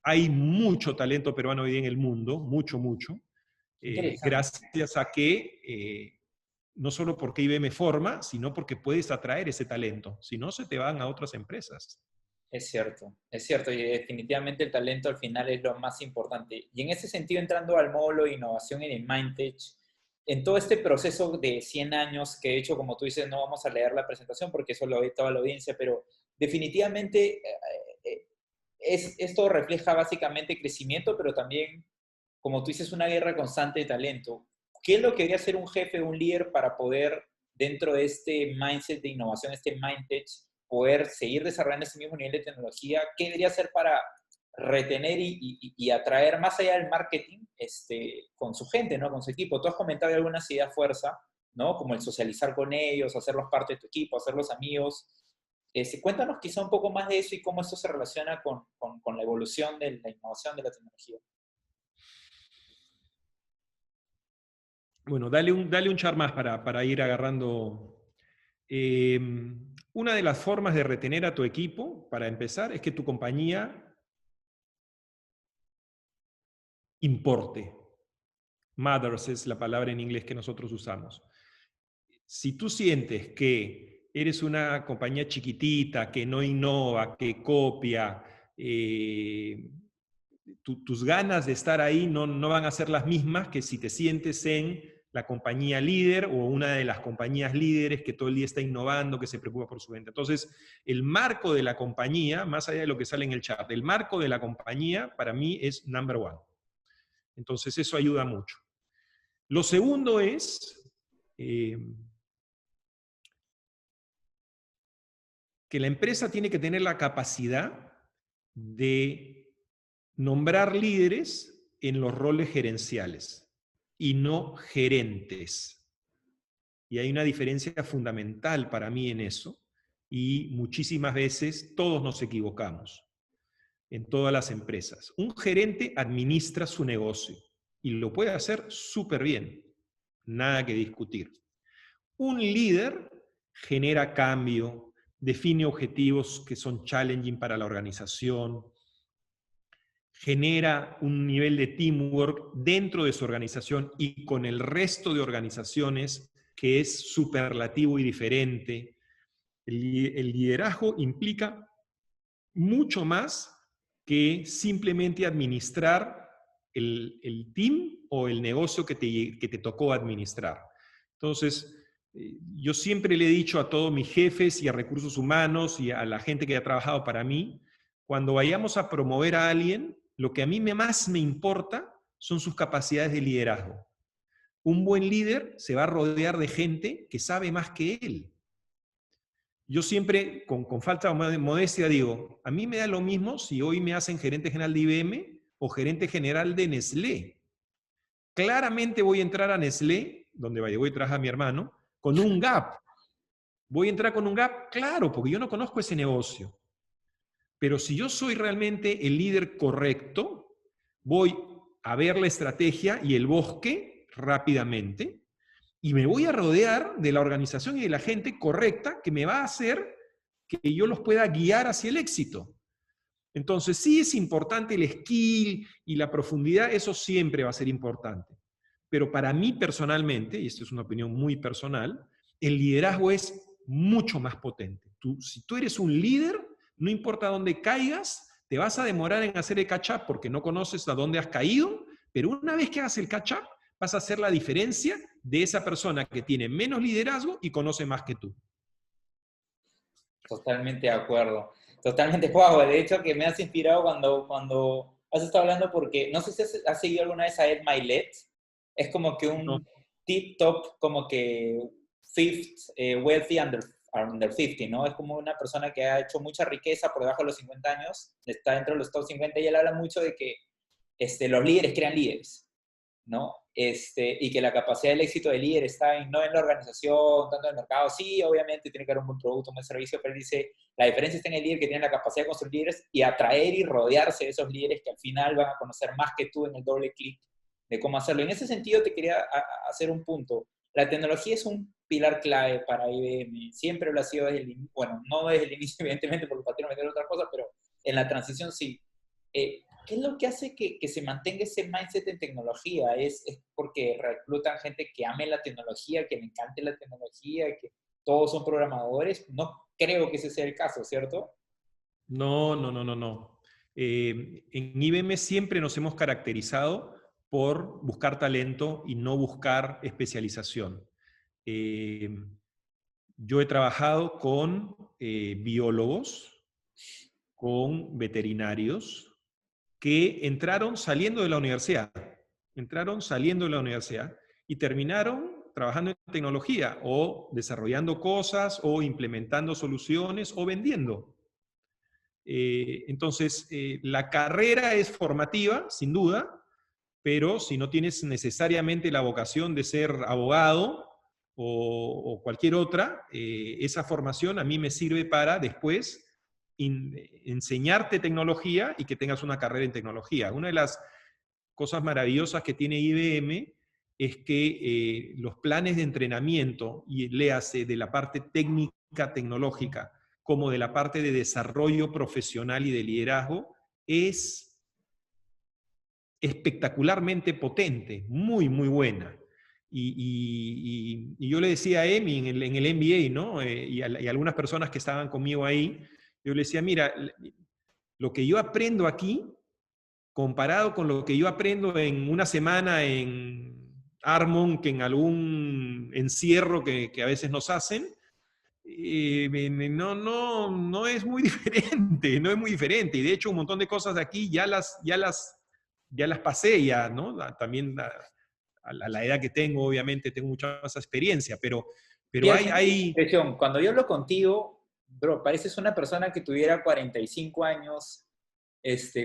hay mucho talento peruano hoy día en el mundo, mucho, Interesante. gracias a que no solo porque IBM forma, sino porque puedes atraer ese talento. Si no, se te van a otras empresas. Es cierto, y definitivamente el talento al final es lo más importante. Y en ese sentido, entrando al módulo de innovación en el Mindtech, en todo este proceso de 100 años, que de hecho, como tú dices, no vamos a leer la presentación porque eso lo ve toda la audiencia, pero definitivamente esto refleja básicamente crecimiento, pero también, como tú dices, una guerra constante de talento. ¿Qué es lo que debería hacer un jefe, un líder para poder, dentro de este mindset de innovación, este Mindtech, poder seguir desarrollando ese mismo nivel de tecnología? ¿Qué debería hacer para retener y atraer más allá del marketing con su gente, ¿no? Con su equipo? Tú has comentado algunas ideas fuerza, ¿no? Como el socializar con ellos, hacerlos parte de tu equipo, hacerlos amigos. Cuéntanos quizá un poco más de eso y cómo esto se relaciona con la evolución de la innovación de la tecnología. Bueno, dale un char más para ir agarrando. Una de las formas de retener a tu equipo, para empezar, es que tu compañía importe. Matters es la palabra en inglés que nosotros usamos. Si tú sientes que eres una compañía chiquitita, que no innova, que copia, tus ganas de estar ahí no van a ser las mismas que si te sientes en la compañía líder o una de las compañías líderes que todo el día está innovando, que se preocupa por su venta. Entonces, el marco de la compañía, más allá de lo que sale en el chat, el marco de la compañía para mí es number one. Entonces, eso ayuda mucho. Lo segundo es que la empresa tiene que tener la capacidad de nombrar líderes en los roles gerenciales y no gerentes. Y hay una diferencia fundamental para mí en eso, y muchísimas veces todos nos equivocamos en todas las empresas. Un gerente administra su negocio y lo puede hacer súper bien, nada que discutir. Un líder genera cambio, define objetivos que son challenging para la organización, genera un nivel de teamwork dentro de su organización y con el resto de organizaciones que es superlativo y diferente. El liderazgo implica mucho más que simplemente administrar el team o el negocio que te tocó administrar. Entonces, yo siempre le he dicho a todos mis jefes y a recursos humanos y a la gente que ha trabajado para mí, cuando vayamos a promover a alguien, lo que a mí más me importa son sus capacidades de liderazgo. Un buen líder se va a rodear de gente que sabe más que él. Yo siempre, con falta de modestia, digo, a mí me da lo mismo si hoy me hacen gerente general de IBM o gerente general de Nestlé. Claramente voy a entrar a Nestlé, donde voy a trabajar a mi hermano, con un gap. ¿Voy a entrar con un gap? Claro, porque yo no conozco ese negocio. Pero si yo soy realmente el líder correcto, voy a ver la estrategia y el bosque rápidamente y me voy a rodear de la organización y de la gente correcta que me va a hacer que yo los pueda guiar hacia el éxito. Entonces, sí es importante el skill y la profundidad, eso siempre va a ser importante. Pero para mí personalmente, y esto es una opinión muy personal, el liderazgo es mucho más potente. Si tú eres un líder, no importa dónde caigas, te vas a demorar en hacer el catch-up porque no conoces a dónde has caído, pero una vez que hagas el catch-up, vas a hacer la diferencia de esa persona que tiene menos liderazgo y conoce más que tú. Totalmente de acuerdo. Totalmente, wow. De hecho, que me has inspirado cuando has estado hablando porque, no sé si has seguido alguna vez a Ed Milet. Es como que No. un tip top, como que fifth, wealthy under 50, ¿no? Es como una persona que ha hecho mucha riqueza por debajo de los 50 años, está dentro de los top 50 y él habla mucho de que los líderes crean líderes, ¿no? Y que la capacidad del éxito del líder está no en la organización, tanto en el mercado. Sí, obviamente tiene que haber un buen producto, un buen servicio, pero él dice, la diferencia está en el líder que tiene la capacidad de construir líderes y atraer y rodearse de esos líderes que al final van a conocer más que tú en el doble clic de cómo hacerlo. En ese sentido te quería hacer un punto. La tecnología es un pilar clave para IBM. Siempre lo ha sido desde el inicio, bueno, no desde el inicio, evidentemente, porque el patrón me dio otra cosa, pero en la transición sí. ¿qué es lo que hace que se mantenga ese mindset en tecnología? ¿Es porque reclutan gente que ame la tecnología, que le encante la tecnología, que todos son programadores? No creo que ese sea el caso, ¿cierto? No, no, no, no, no. En IBM siempre nos hemos caracterizado por buscar talento y no buscar especialización. Eh, yo he trabajado con biólogos, con veterinarios, que entraron saliendo de la universidad y terminaron trabajando en tecnología o desarrollando cosas o implementando soluciones o vendiendo. Entonces, la carrera es formativa, sin duda, pero si no tienes necesariamente la vocación de ser abogado o cualquier otra, esa formación a mí me sirve para después enseñarte tecnología y que tengas una carrera en tecnología. Una de las cosas maravillosas que tiene IBM es que los planes de entrenamiento, y léase de la parte técnica, tecnológica, como de la parte de desarrollo profesional y de liderazgo, es espectacularmente potente, muy, muy buena. Y yo le decía a Emi en el MBA, ¿no? Y a algunas personas que estaban conmigo ahí, yo le decía, mira, lo que yo aprendo aquí, comparado con lo que yo aprendo en una semana en Armon, que en algún encierro que a veces nos hacen, no es muy diferente, no es muy diferente. Y de hecho un montón de cosas de aquí ya las pasé ya, ¿no? También a la edad que tengo, obviamente, tengo mucha más experiencia, pero Fíjate, hay... impresión, cuando yo hablo contigo, bro, pareces una persona que tuviera 45 años,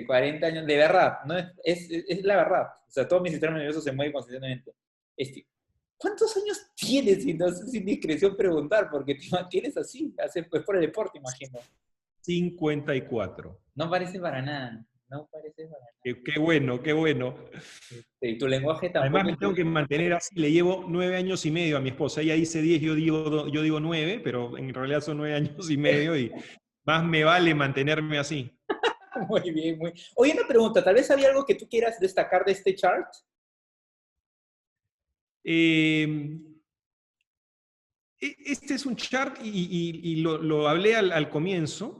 40 años, de verdad, ¿no? Es la verdad. O sea, todo mi sistema nervioso se mueve constantemente. ¿Cuántos años tienes? Si no es indiscreción preguntar, porque te mantienes así, pues por el deporte, imagino. 54. No parece para nada, no parece para nada. Qué bueno, qué bueno. Y tu lenguaje Además tampoco me tengo que mantener así, le llevo 9 años y medio a mi esposa. Ella dice 10, yo digo 9, pero en realidad son 9 años y medio y más me vale mantenerme así. muy bien, muy... Oye, una pregunta, tal vez había algo que tú quieras destacar de este chart. Eh, este es un chart, y lo hablé al comienzo,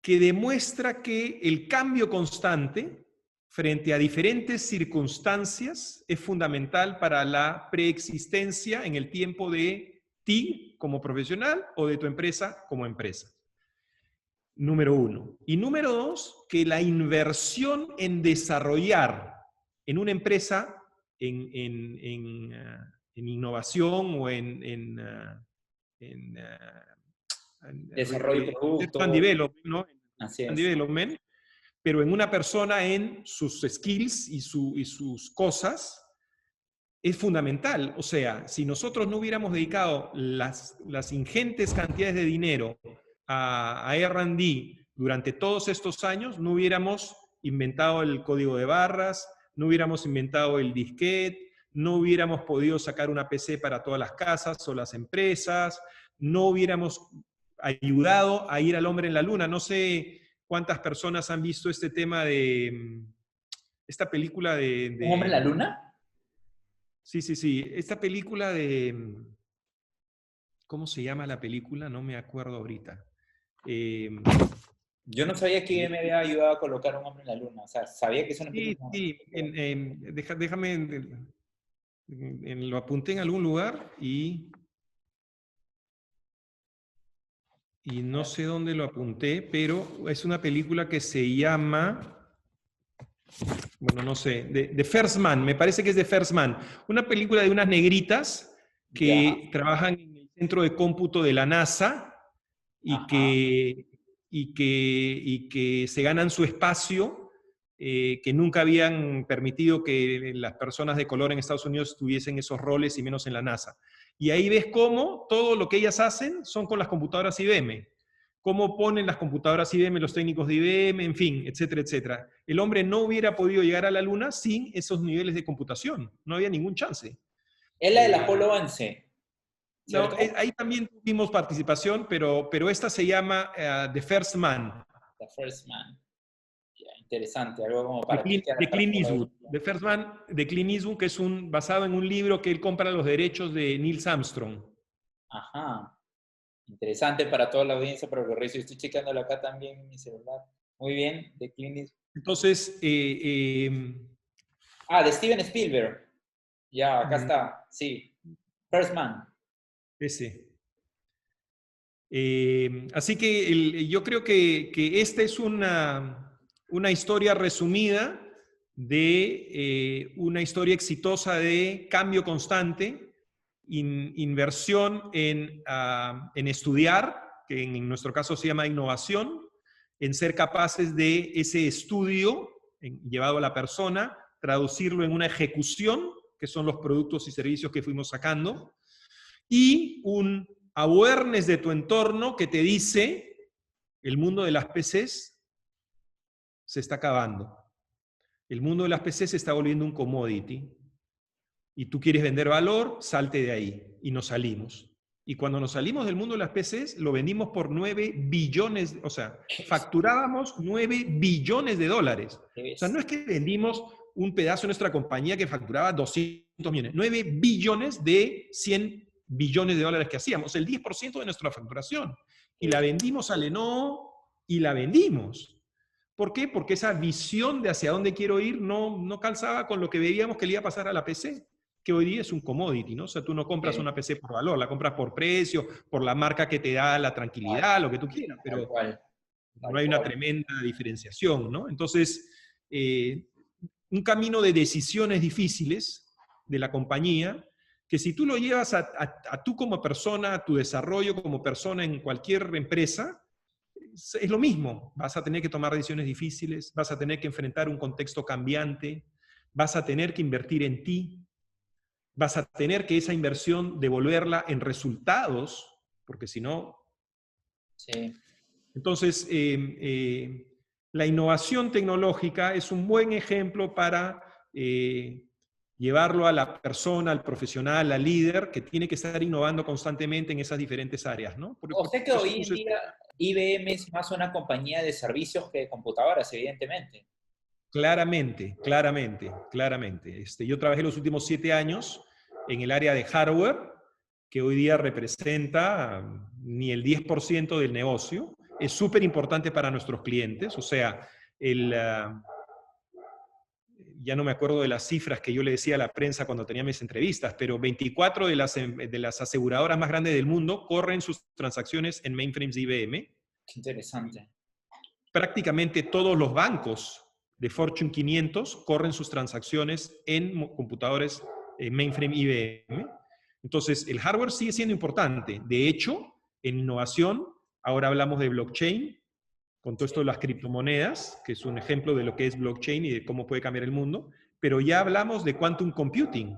que demuestra que el cambio constante frente a diferentes circunstancias es fundamental para la preexistencia en el tiempo de ti como profesional o de tu empresa como empresa. Número uno. Y número dos, que la inversión en desarrollar en una empresa, en innovación o en Desarrollo de research and producto. development, ¿no? Así And es. development, pero en una persona en sus skills y sus cosas, es fundamental. O sea, si nosotros no hubiéramos dedicado las ingentes cantidades de dinero a R&D durante todos estos años, no hubiéramos inventado el código de barras, no hubiéramos inventado el disquete, no hubiéramos podido sacar una PC para todas las casas o las empresas, no hubiéramos ayudado a ir al hombre en la luna. No sé cuántas personas han visto este tema de esta película ¿Un hombre en la luna? Sí, sí, sí. Esta película de... ¿Cómo se llama la película? No me acuerdo ahorita. Yo no sabía que me había ayudado a colocar un hombre en la luna. O sea, sabía que es una Sí, película. sí. Déjame... lo apunté en algún lugar y no sé dónde lo apunté, pero es una película que se llama... Bueno, no sé, The First Man, me parece que es The First Man. Una película de unas negritas Ya, que trabajan en el centro de cómputo de la NASA y ajá. que se ganan su espacio, que nunca habían permitido que las personas de color en Estados Unidos tuviesen esos roles y menos en la NASA. Y ahí ves cómo todo lo que ellas hacen son con las computadoras IBM. Cómo ponen las computadoras IBM, los técnicos de IBM, en fin, etcétera, etcétera. El hombre no hubiera podido llegar a la Luna sin esos niveles de computación. No había ningún chance. Es la del Apolo 11, No, ¿cierto? ahí también tuvimos participación, pero esta se llama The First Man. The First Man. Ya, Interesante, algo como para De chequear. Clint Eastwood. The First Man de Clint Eastwood, que es basado en un libro que él compra los derechos de Neil Armstrong. Ajá. Interesante para toda la audiencia, pero lo reviso. Estoy checándolo acá también en mi celular. Muy bien, de Clint Eastwood. Entonces, De Steven Spielberg. Ya, acá está. Sí. First Man. ese. Así que yo creo que esta es una historia resumida de una historia exitosa de cambio constante, inversión en estudiar, que en nuestro caso se llama innovación, en ser capaces de ese estudio llevado a la persona, traducirlo en una ejecución, que son los productos y servicios que fuimos sacando, y un awareness de tu entorno que te dice, el mundo de las PCs se está acabando. El mundo de las PCs se está volviendo un commodity. Y tú quieres vender valor, salte de ahí. Y nos salimos. Y cuando nos salimos del mundo de las PCs, lo vendimos por 9 billones, o sea, facturábamos 9 billones de dólares. O sea, no es que vendimos un pedazo de nuestra compañía que facturaba 200 millones, 9 billones de 100 billones de dólares que hacíamos, el 10% de nuestra facturación. Y la vendimos a Lenovo y la vendimos. ¿Por qué? Porque esa visión de hacia dónde quiero ir no calzaba con lo que veíamos que le iba a pasar a la PC, que hoy día es un commodity, ¿no? O sea, tú no compras una PC por valor, la compras por precio, por la marca que te da la tranquilidad, lo que tú quieras, pero no hay una tremenda diferenciación, ¿no? Entonces, un camino de decisiones difíciles de la compañía, que si tú lo llevas a tú como persona, a tu desarrollo como persona en cualquier empresa, es lo mismo. Vas a tener que tomar decisiones difíciles, vas a tener que enfrentar un contexto cambiante, vas a tener que invertir en ti, vas a tener que esa inversión devolverla en resultados, porque si no... Sí. Entonces, la innovación tecnológica es un buen ejemplo para llevarlo a la persona, al profesional, al líder, que tiene que estar innovando constantemente en esas diferentes áreas, ¿no? O sea que hoy en día IBM es más una compañía de servicios que de computadoras, evidentemente. Claramente, claramente, claramente. Yo trabajé los últimos 7 años en el área de hardware, que hoy día representa ni el 10% del negocio. Es súper importante para nuestros clientes, o sea, ya no me acuerdo de las cifras que yo le decía a la prensa cuando tenía mis entrevistas, pero 24 de las aseguradoras más grandes del mundo corren sus transacciones en mainframes de IBM. Qué interesante. Prácticamente todos los bancos de Fortune 500 corren sus transacciones en computadores mainframe IBM. Entonces, el hardware sigue siendo importante. De hecho, en innovación, ahora hablamos de blockchain, con todo esto de las criptomonedas, que es un ejemplo de lo que es blockchain y de cómo puede cambiar el mundo, pero ya hablamos de quantum computing.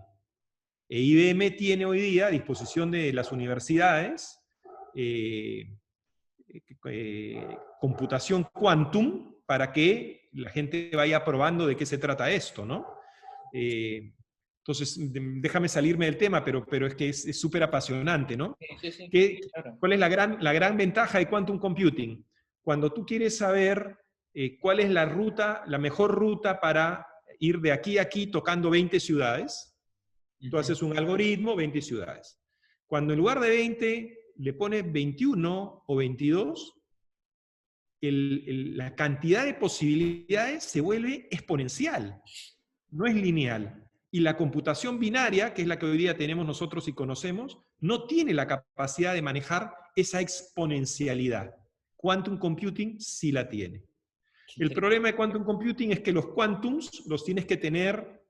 IBM tiene hoy día a disposición de las universidades computación quantum para que la gente vaya probando de qué se trata esto, ¿no? Entonces, déjame salirme del tema, pero es que es súper apasionante, ¿no? Sí, claro. ¿Cuál es la gran ventaja de quantum computing? Cuando tú quieres saber cuál es la mejor ruta para ir de aquí a aquí tocando 20 ciudades, tú haces un algoritmo, 20 ciudades. Cuando en lugar de 20 le pones 21 o 22, la cantidad de posibilidades se vuelve exponencial, no es lineal. Y la computación binaria, que es la que hoy día tenemos nosotros y conocemos, no tiene la capacidad de manejar esa exponencialidad. Quantum computing sí la tiene. El problema de quantum computing es que los quantums los tienes que tener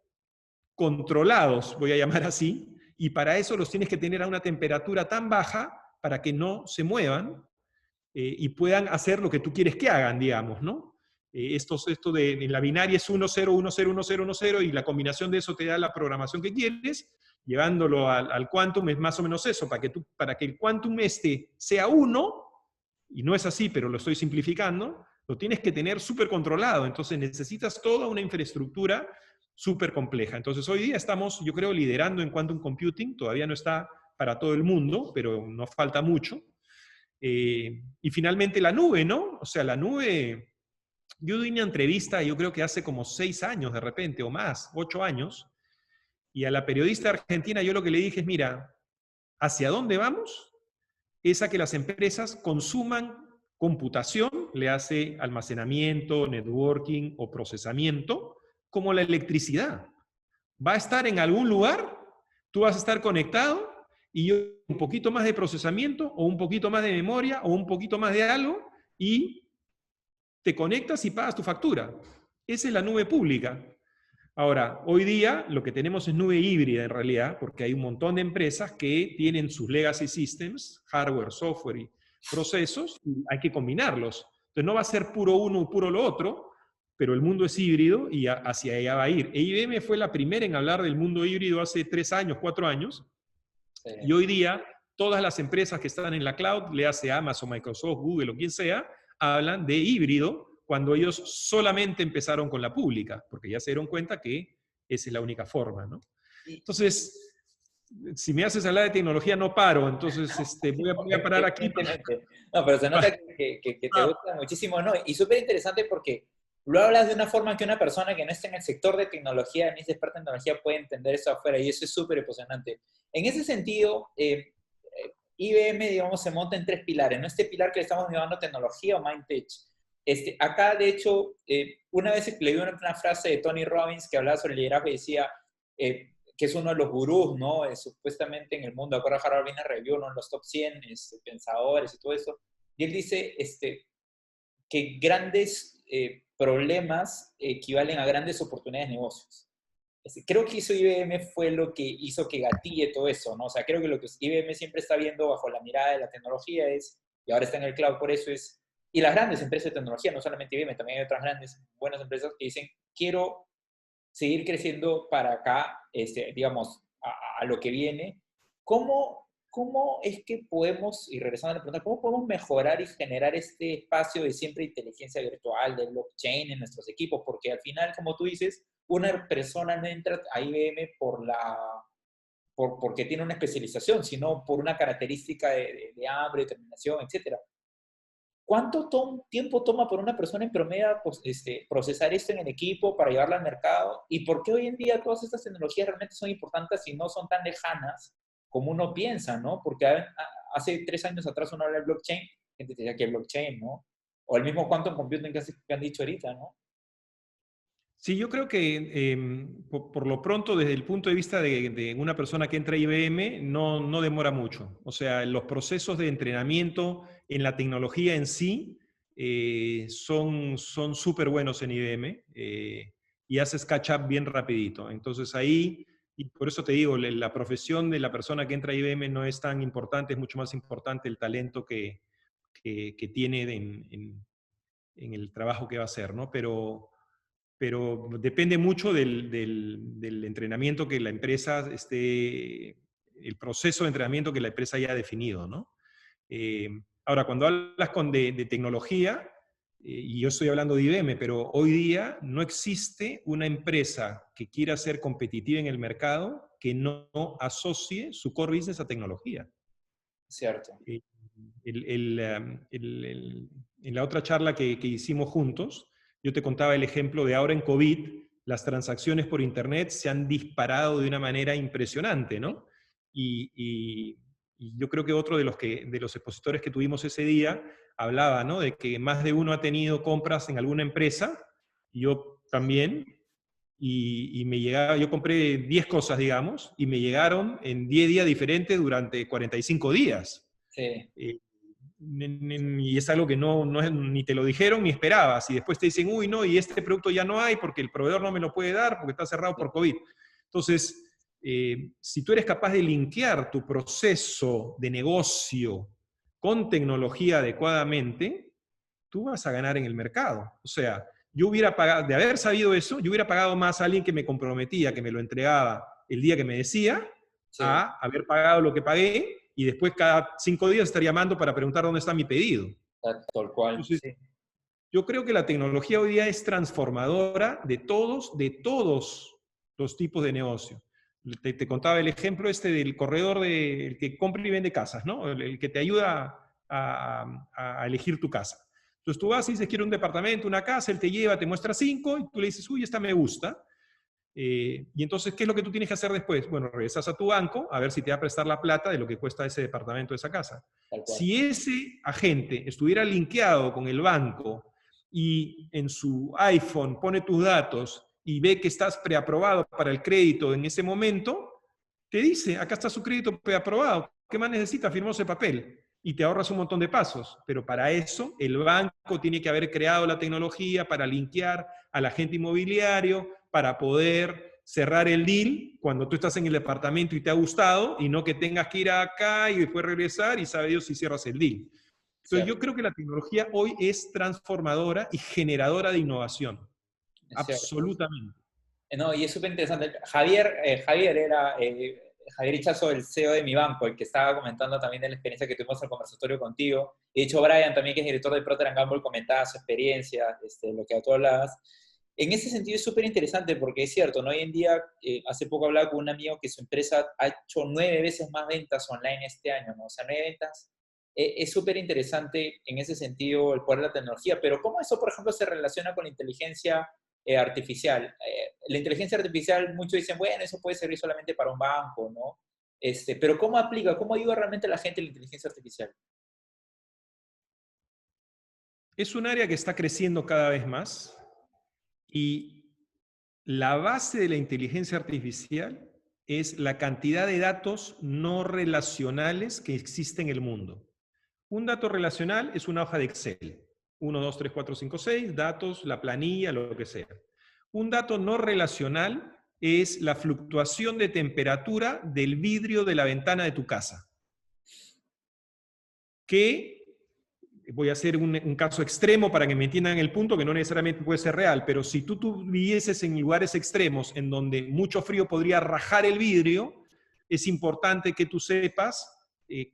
controlados, voy a llamar así, y para eso los tienes que tener a una temperatura tan baja para que no se muevan y puedan hacer lo que tú quieres que hagan, digamos, ¿no? Esto en la binaria es 1, 0, 1, 0, 1, 0, 1, 0, y la combinación de eso te da la programación que quieres, llevándolo al quantum es más o menos eso, para que el quantum sea 1, y no es así, pero lo estoy simplificando, lo tienes que tener súper controlado, entonces necesitas toda una infraestructura súper compleja. Entonces hoy día estamos, yo creo, liderando en quantum computing, todavía no está para todo el mundo, pero nos falta mucho. Y finalmente la nube, ¿no? O sea, la nube Yo di una entrevista, yo creo que hace como 6 años de repente, o más, 8 años, y a la periodista argentina yo lo que le dije es, mira, ¿hacia dónde vamos? Es a que las empresas consuman computación, le hace almacenamiento, networking o procesamiento, como la electricidad. Va a estar en algún lugar, tú vas a estar conectado y yo un poquito más de procesamiento o un poquito más de memoria o un poquito más de algo y te conectas y pagas tu factura. Esa es la nube pública. Ahora, hoy día lo que tenemos es nube híbrida en realidad, porque hay un montón de empresas que tienen sus legacy systems, hardware, software y procesos, y hay que combinarlos. Entonces no va a ser puro uno o puro lo otro, pero el mundo es híbrido y hacia allá va a ir. E IBM fue la primera en hablar del mundo híbrido hace 3 años, 4 años, y hoy día todas las empresas que están en la cloud, le hace Amazon, Microsoft, Google o quien sea, hablan de híbrido cuando ellos solamente empezaron con la pública, porque ya se dieron cuenta que esa es la única forma, ¿no? Entonces, si me haces hablar de tecnología no paro, entonces voy a parar aquí. No, pero se nota que te gusta muchísimo, ¿no? Y súper interesante porque lo hablas de una forma que una persona que no esté en el sector de tecnología, ni es experta en tecnología, puede entender eso afuera, y eso es súper emocionante. En ese sentido, IBM, digamos, se monta en 3 pilares, ¿no? Este pilar que le estamos llamando tecnología o MindTech. Acá, de hecho, una vez leí una frase de Tony Robbins que hablaba sobre el liderazgo y decía que es uno de los gurús, ¿no? Supuestamente en el mundo, de acuerdo a Harvard Business Review, uno de los top 100 pensadores y todo eso. Y él dice que grandes problemas equivalen a grandes oportunidades de negocios. Creo que eso IBM fue lo que hizo que gatille todo eso, ¿no? O sea, creo que lo que IBM siempre está viendo bajo la mirada de la tecnología es, y ahora está en el cloud, por eso es, y las grandes empresas de tecnología, no solamente IBM, también hay otras grandes, buenas empresas que dicen, quiero seguir creciendo para acá, digamos, a lo que viene. ¿Cómo es que podemos, y regresando a la pregunta, cómo podemos mejorar y generar este espacio de siempre inteligencia virtual, de blockchain en nuestros equipos? Porque al final, como tú dices, una persona no entra a IBM porque tiene una especialización, sino por una característica de hambre, determinación, etc. ¿Cuánto tiempo toma por una persona en promedio pues, procesar esto en el equipo para llevarlo al mercado? ¿Y por qué hoy en día todas estas tecnologías realmente son importantes y no son tan lejanas como uno piensa, ¿no? Porque hace 3 años atrás uno habla de blockchain, gente decía que blockchain, ¿no? O el mismo quantum computing que han dicho ahorita, ¿no? Sí, yo creo que por lo pronto, desde el punto de vista de una persona que entra a IBM, no demora mucho. O sea, los procesos de entrenamiento en la tecnología en sí son súper buenos en IBM y haces catch up bien rapidito. Entonces ahí, y por eso te digo, la profesión de la persona que entra a IBM no es tan importante, es mucho más importante el talento que tiene en el trabajo que va a hacer, ¿no? Pero depende mucho del entrenamiento que la empresa el proceso de entrenamiento que la empresa haya definido, ¿no? Ahora, cuando hablas de tecnología, y yo estoy hablando de IBM, pero hoy día no existe una empresa que quiera ser competitiva en el mercado que no asocie su core business a tecnología. Cierto. En la otra charla que hicimos juntos, yo te contaba el ejemplo de ahora en COVID, las transacciones por Internet se han disparado de una manera impresionante, ¿no? Y yo creo que otro de los expositores que tuvimos ese día hablaba, ¿no? De que más de uno ha tenido compras en alguna empresa, y yo también, y me llegaba, yo compré 10 cosas, digamos, y me llegaron en 10 días diferentes durante 45 días. Sí. Y es algo que ni te lo dijeron ni esperabas. Y después te dicen, uy, no, y este producto ya no hay porque el proveedor no me lo puede dar porque está cerrado por COVID. Entonces, si tú eres capaz de linkear tu proceso de negocio con tecnología adecuadamente, tú vas a ganar en el mercado. O sea, yo hubiera pagado, de haber sabido eso, yo hubiera pagado más a alguien que me comprometía, que me lo entregaba el día que me decía, Sí. a haber pagado lo que pagué y después cada 5 días estar llamando para preguntar dónde está mi pedido. Tal cual. Entonces, Sí. yo creo que la tecnología hoy día es transformadora de todos los tipos de negocio. Te contaba el ejemplo del corredor el que compra y vende casas, ¿no? El que te ayuda a elegir tu casa. Entonces tú vas y dices, quiero un departamento, una casa, él te lleva, te muestra 5, y tú le dices, uy, esta me gusta. Y entonces, ¿qué es lo que tú tienes que hacer después? Bueno, regresas a tu banco a ver si te va a prestar la plata de lo que cuesta ese departamento, esa casa. Tal cual. Si ese agente estuviera linkeado con el banco y en su iPhone pone tus datos y ve que estás preaprobado para el crédito en ese momento, te dice, acá está su crédito preaprobado, ¿qué más necesitas? Firmó ese papel y te ahorras un montón de pasos. Pero para eso el banco tiene que haber creado la tecnología para linkear al agente inmobiliario, para poder cerrar el deal cuando tú estás en el departamento y te ha gustado, y no que tengas que ir acá y después regresar y sabe Dios si cierras el deal. Entonces yo creo que la tecnología hoy es transformadora y generadora de innovación. Absolutamente. No, y es súper interesante. Javier era Javier Ichazo, el CEO de mi banco, el que estaba comentando también de la experiencia que tuvimos en el conversatorio contigo. Y de hecho, Brian también, que es director de Procter & Gamble, comentaba su experiencia, lo que tú hablabas. En ese sentido es súper interesante porque es cierto, ¿no? Hoy en día, hace poco hablaba con un amigo que su empresa ha hecho 9 veces más ventas online este año, ¿no? O sea, 9 ventas. Es súper interesante en ese sentido el poder de la tecnología, pero ¿cómo eso, por ejemplo, se relaciona con la inteligencia artificial? La inteligencia artificial, muchos dicen, bueno, eso puede servir solamente para un banco, ¿no? Pero ¿cómo aplica, cómo ayuda realmente a la gente la inteligencia artificial? Es un área que está creciendo cada vez más. Y la base de la inteligencia artificial es la cantidad de datos no relacionales que existen en el mundo. Un dato relacional es una hoja de Excel. 1, 2, 3, 4, 5, 6, datos, la planilla, lo que sea. Un dato no relacional es la fluctuación de temperatura del vidrio de la ventana de tu casa. Que voy a hacer un caso extremo para que me entiendan el punto, que no necesariamente puede ser real, pero si tú vivieses en lugares extremos en donde mucho frío podría rajar el vidrio, es importante que tú sepas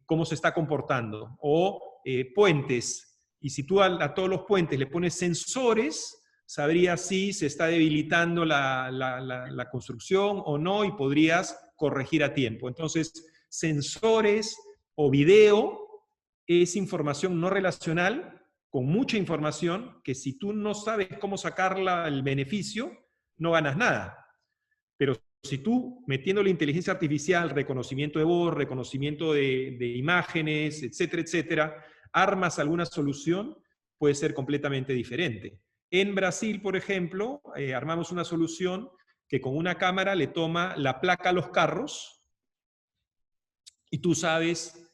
cómo se está comportando. O puentes, y si tú a todos los puentes le pones sensores, sabrías si se está debilitando la construcción o no, y podrías corregir a tiempo. Entonces, sensores o video es información no relacional, con mucha información, que si tú no sabes cómo sacarla el beneficio, no ganas nada. Pero si tú, metiendo la inteligencia artificial, reconocimiento de voz, reconocimiento de imágenes, etcétera, etcétera, armas alguna solución, puede ser completamente diferente. En Brasil, por ejemplo, armamos una solución que con una cámara le toma la placa a los carros, y tú sabes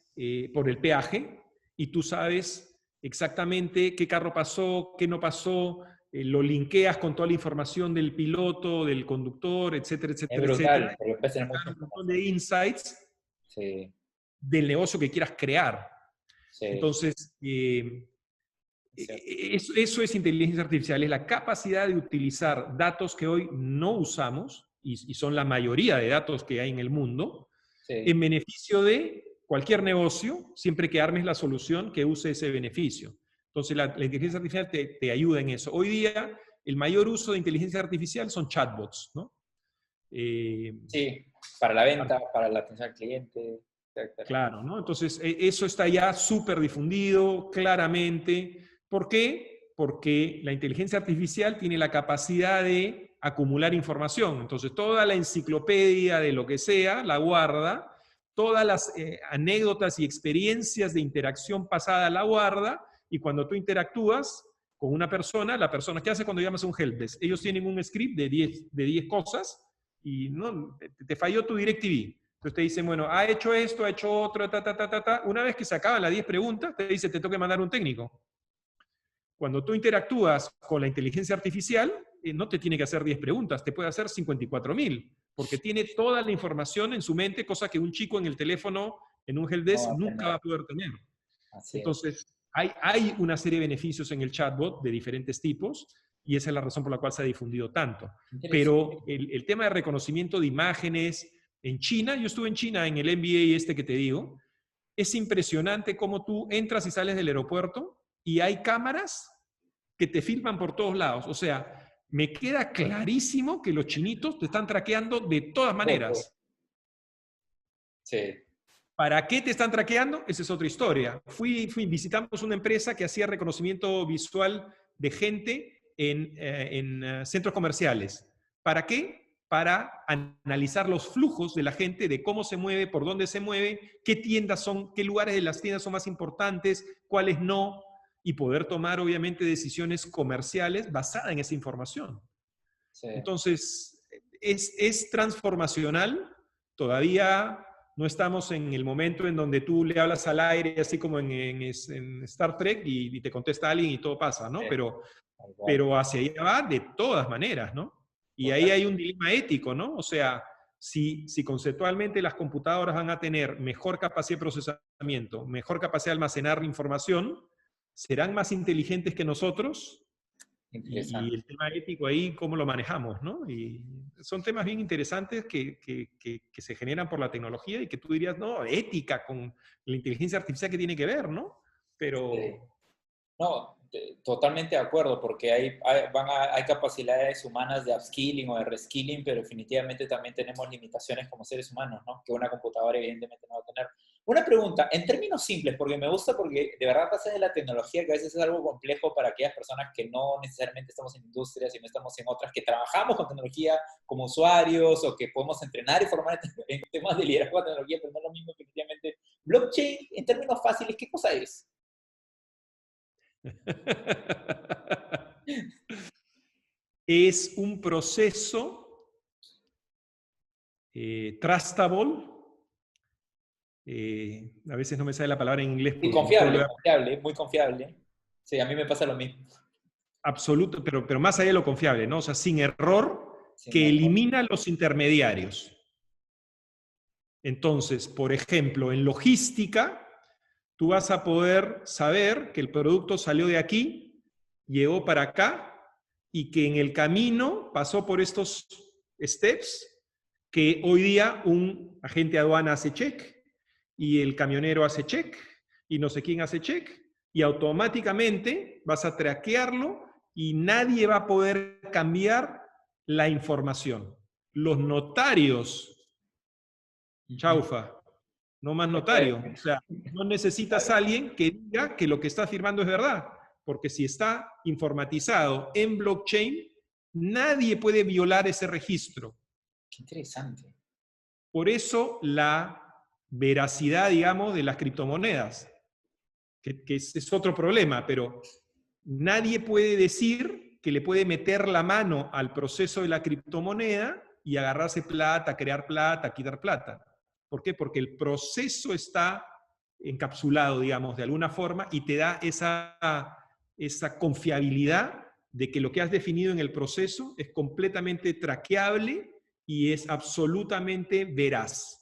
por el peaje, y tú sabes exactamente qué carro pasó, qué no pasó, lo linkeas con toda la información del piloto, del conductor, etcétera, etcétera, Es brutal, etcétera. porque puede tener mucha Un montón información. de insights Sí, del negocio que quieras crear. sí, Entonces, eso es inteligencia artificial, es la capacidad de utilizar datos que hoy no usamos, y son la mayoría de datos que hay en el mundo, sí. en beneficio de cualquier negocio, siempre que armes la solución que use ese beneficio. Entonces, la inteligencia artificial te ayuda en eso. Hoy día, el mayor uso de inteligencia artificial son chatbots, ¿no? Sí, para la venta, para la atención al cliente, etcétera. Claro, ¿no? Entonces, eso está ya súper difundido, claramente. ¿Por qué? Porque la inteligencia artificial tiene la capacidad de acumular información. Entonces, toda la enciclopedia de lo que sea la guarda, todas las anécdotas y experiencias de interacción pasada la guarda, y cuando tú interactúas con una persona, la persona, ¿qué hace cuando llamas a un helpdesk? Ellos tienen un script de 10 cosas, y no, te falló tu DirecTV. Entonces te dicen, bueno, ha hecho esto, ha hecho otro, ta, ta, ta, ta, ta. Una vez que se acaban las 10 preguntas, te dice, te toca mandar un técnico. Cuando tú interactúas con la inteligencia artificial, no te tiene que hacer 10 preguntas, te puede hacer 54.000, porque tiene toda la información en su mente, cosa que un chico en el teléfono, en un helpdesk, nunca va a poder tener. Entonces, hay una serie de beneficios en el chatbot de diferentes tipos, y esa es la razón por la cual se ha difundido tanto. Pero el tema de reconocimiento de imágenes, en China, yo estuve en China en el MBA que te digo, es impresionante cómo tú entras y sales del aeropuerto y hay cámaras que te filman por todos lados. O sea, me queda clarísimo que los chinitos te están traqueando de todas maneras. Sí. ¿Para qué te están traqueando? Esa es otra historia. Visitamos una empresa que hacía reconocimiento visual de gente en centros comerciales. ¿Para qué? Para analizar los flujos de la gente, de cómo se mueve, por dónde se mueve, qué tiendas son, qué lugares de las tiendas son más importantes, cuáles no, y poder tomar, obviamente, decisiones comerciales basadas en esa información. Sí. Entonces, es transformacional. Todavía no estamos en el momento en donde tú le hablas al aire, así como en Star Trek, y te contesta alguien y todo pasa, ¿no? Sí. Pero hacia allá va de todas maneras, ¿no? Y ahí hay un dilema ético, ¿no? O sea, si conceptualmente las computadoras van a tener mejor capacidad de procesamiento, mejor capacidad de almacenar información, ¿serán más inteligentes que nosotros? Y el tema ético ahí, ¿cómo lo manejamos? ¿No? Y son temas bien interesantes que se generan por la tecnología y que tú dirías, no, ética con la inteligencia artificial que tiene que ver, ¿no? Pero... Sí. No, totalmente de acuerdo, porque hay capacidades humanas de upskilling o de reskilling, pero definitivamente también tenemos limitaciones como seres humanos, ¿no? Que una computadora evidentemente no va a tener. Una pregunta, en términos simples, porque me gusta, porque de verdad pasa de la tecnología, que a veces es algo complejo para aquellas personas que no necesariamente estamos en industrias y no estamos en otras, que trabajamos con tecnología como usuarios o que podemos entrenar y formar en temas de liderazgo de tecnología, pero no es lo mismo que efectivamente. Blockchain, en términos fáciles, ¿qué cosa es? Es un proceso trustable. A veces no me sale la palabra en inglés. Y confiable, confiable, muy confiable. Sí, a mí me pasa lo mismo. Absoluto, pero más allá de lo confiable, ¿no? O sea, sin error, Sin que error. elimina los intermediarios. Entonces, por ejemplo, en logística, tú vas a poder saber que el producto salió de aquí, llegó para acá, y que en el camino pasó por estos steps que hoy día un agente de aduana hace check, y el camionero hace check, y no sé quién hace check, y automáticamente vas a traquearlo y nadie va a poder cambiar la información. Los notarios, chaufa, no más notario. O sea, no necesitas a alguien que diga que lo que está firmando es verdad, porque si está informatizado en blockchain, nadie puede violar ese registro. Qué interesante. Por eso la veracidad, digamos, de las criptomonedas, que es otro problema, pero nadie puede decir que le puede meter la mano al proceso de la criptomoneda y agarrarse plata, crear plata, quitar plata. ¿Por qué? Porque el proceso está encapsulado, digamos, de alguna forma y te da esa confiabilidad de que lo que has definido en el proceso es completamente traqueable y es absolutamente veraz.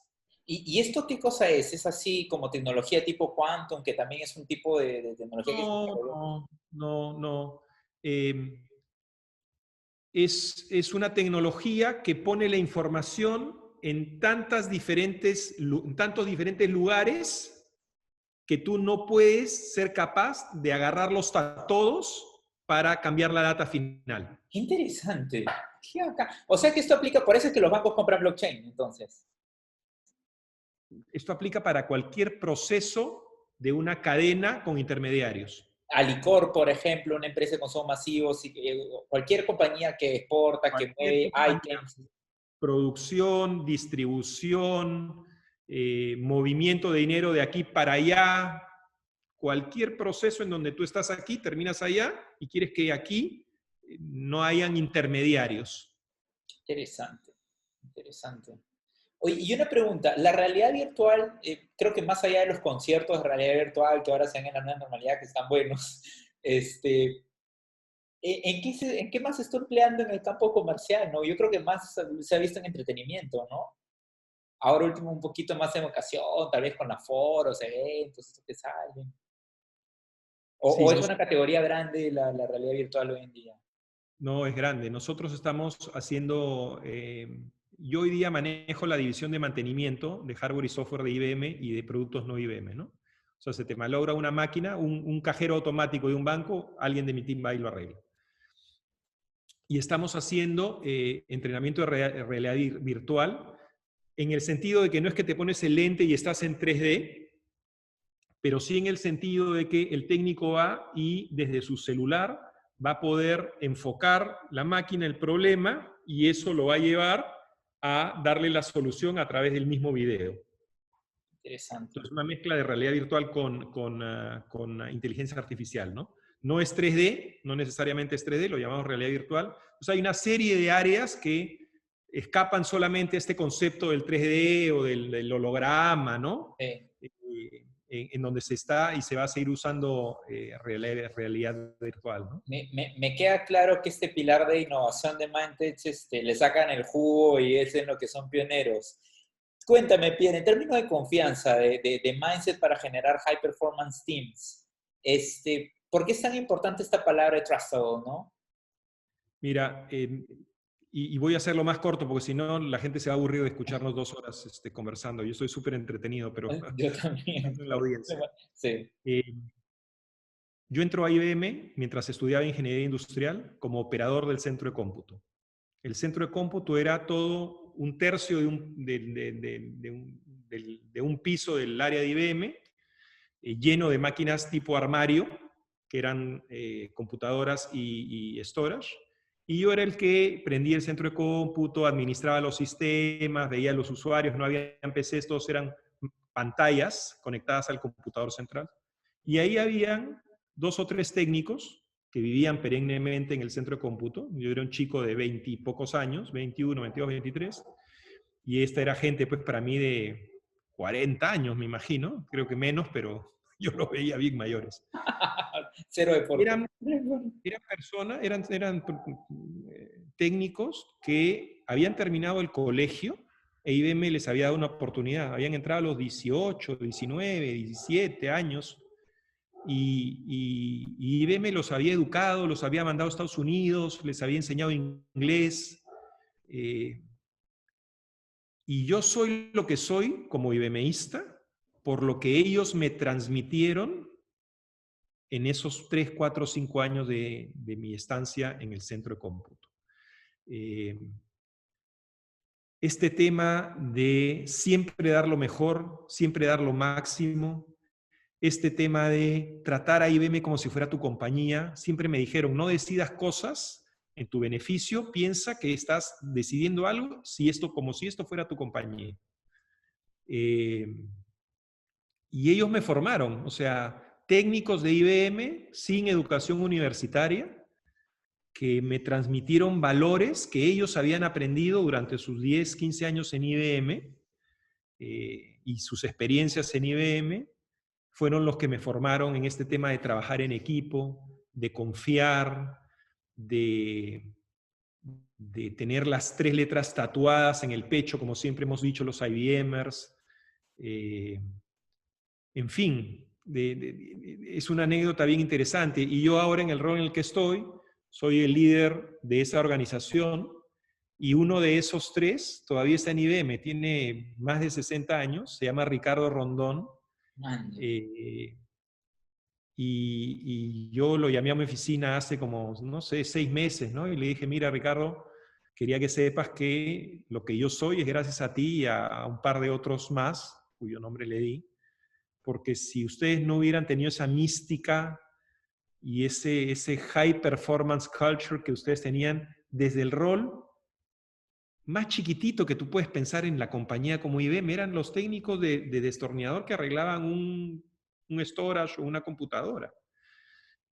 ¿Y esto qué cosa es? ¿Es así como tecnología tipo quantum, que también es un tipo de tecnología que se desarrolló? No. Es una tecnología que pone la información en tantos diferentes lugares que tú no puedes ser capaz de agarrarlos a todos para cambiar la data final. Qué interesante. Qué acá. O sea que esto aplica, por eso es que los bancos compran blockchain, entonces. Esto aplica para cualquier proceso de una cadena con intermediarios. Alicor, por ejemplo, una empresa de consumo masivo, cualquier compañía que exporta, que mueve items. Producción, distribución, movimiento de dinero de aquí para allá, cualquier proceso en donde tú estás aquí, terminas allá y quieres que aquí no hayan intermediarios. Interesante, interesante. Oye, y una pregunta, la realidad virtual, creo que más allá de los conciertos de realidad virtual que ahora se ven en la nueva normalidad, que están buenos, ¿en qué más se está empleando en el campo comercial, no? Yo creo que más se ha visto en entretenimiento, ¿no? Ahora último un poquito más en educación, tal vez con foros, eventos, esto que salen. Sí, ¿O es una categoría grande la realidad virtual hoy en día? No, es grande. Nosotros estamos haciendo, yo hoy día manejo la división de mantenimiento de hardware y software de IBM y de productos no IBM, ¿no? O sea, se te malogra una máquina, un cajero automático de un banco, alguien de mi team va y lo arregla. Y estamos haciendo entrenamiento de realidad virtual en el sentido de que no es que te pones el lente y estás en 3D, pero sí en el sentido de que el técnico va y desde su celular va a poder enfocar la máquina, el problema, y eso lo va a llevar a darle la solución a través del mismo video. Interesante. Entonces, una mezcla de realidad virtual con inteligencia artificial, ¿no? No es 3D, no necesariamente es 3D, lo llamamos realidad virtual. Entonces, hay una serie de áreas que escapan solamente a este concepto del 3D o del holograma, ¿no? Sí. En donde se está y se va a seguir usando realidad virtual, ¿no? Me queda claro que este pilar de innovación de Mindtech le sacan el jugo y es en lo que son pioneros. Cuéntame, Pierre, en términos de confianza, de mindset para generar high performance teams, ¿por qué es tan importante esta palabra de trustable, no? Mira, y voy a hacerlo más corto porque si no la gente se va a aburrir de escucharnos 2 horas conversando. Yo estoy súper entretenido, pero Yo también. en la audiencia. Sí. Yo entro a IBM mientras estudiaba ingeniería industrial como operador del centro de cómputo. El centro de cómputo era todo un tercio de un piso del área de IBM, lleno de máquinas tipo armario, que eran computadoras y storage. Y yo era el que prendía el centro de cómputo, administraba los sistemas, veía a los usuarios, no había PCs, todos eran pantallas conectadas al computador central. Y ahí habían 2 o 3 técnicos que vivían perennemente en el centro de cómputo. Yo era un chico de 20 y pocos años, 21, 22, 23, y esta era gente, pues para mí, de 40 años, me imagino, creo que menos, pero yo los veía bien mayores. Cero deporte. Eran personas, eran técnicos que habían terminado el colegio e IBM les había dado una oportunidad. Habían entrado a los 18, 19, 17 años y IBM los había educado, los había mandado a Estados Unidos, les había enseñado inglés. Y yo soy lo que soy como IBMista por lo que ellos me transmitieron en esos 3, 4, 5 años de mi estancia en el centro de cómputo. Este tema de siempre dar lo mejor, siempre dar lo máximo, este tema de tratar a IBM como si fuera tu compañía, siempre me dijeron, no decidas cosas en tu beneficio, piensa que estás decidiendo algo como si esto fuera tu compañía. Y ellos me formaron, o sea, técnicos de IBM sin educación universitaria, que me transmitieron valores que ellos habían aprendido durante sus 10, 15 años en IBM y sus experiencias en IBM, fueron los que me formaron en este tema de trabajar en equipo, de confiar, de tener las 3 letras tatuadas en el pecho, como siempre hemos dicho los IBMers. En fin, es una anécdota bien interesante. Y yo ahora en el rol en el que estoy, soy el líder de esa organización y uno de esos 3 todavía está en IBM, tiene más de 60 años, se llama Ricardo Rondón. Y yo lo llamé a mi oficina hace como, no sé, 6 meses, ¿no? Y le dije, mira, Ricardo, quería que sepas que lo que yo soy es gracias a ti y a un par de otros más, cuyo nombre le di, porque si ustedes no hubieran tenido esa mística y ese high performance culture que ustedes tenían desde el rol más chiquitito que tú puedes pensar en la compañía como IBM, eran los técnicos de destornillador que arreglaban un storage o una computadora.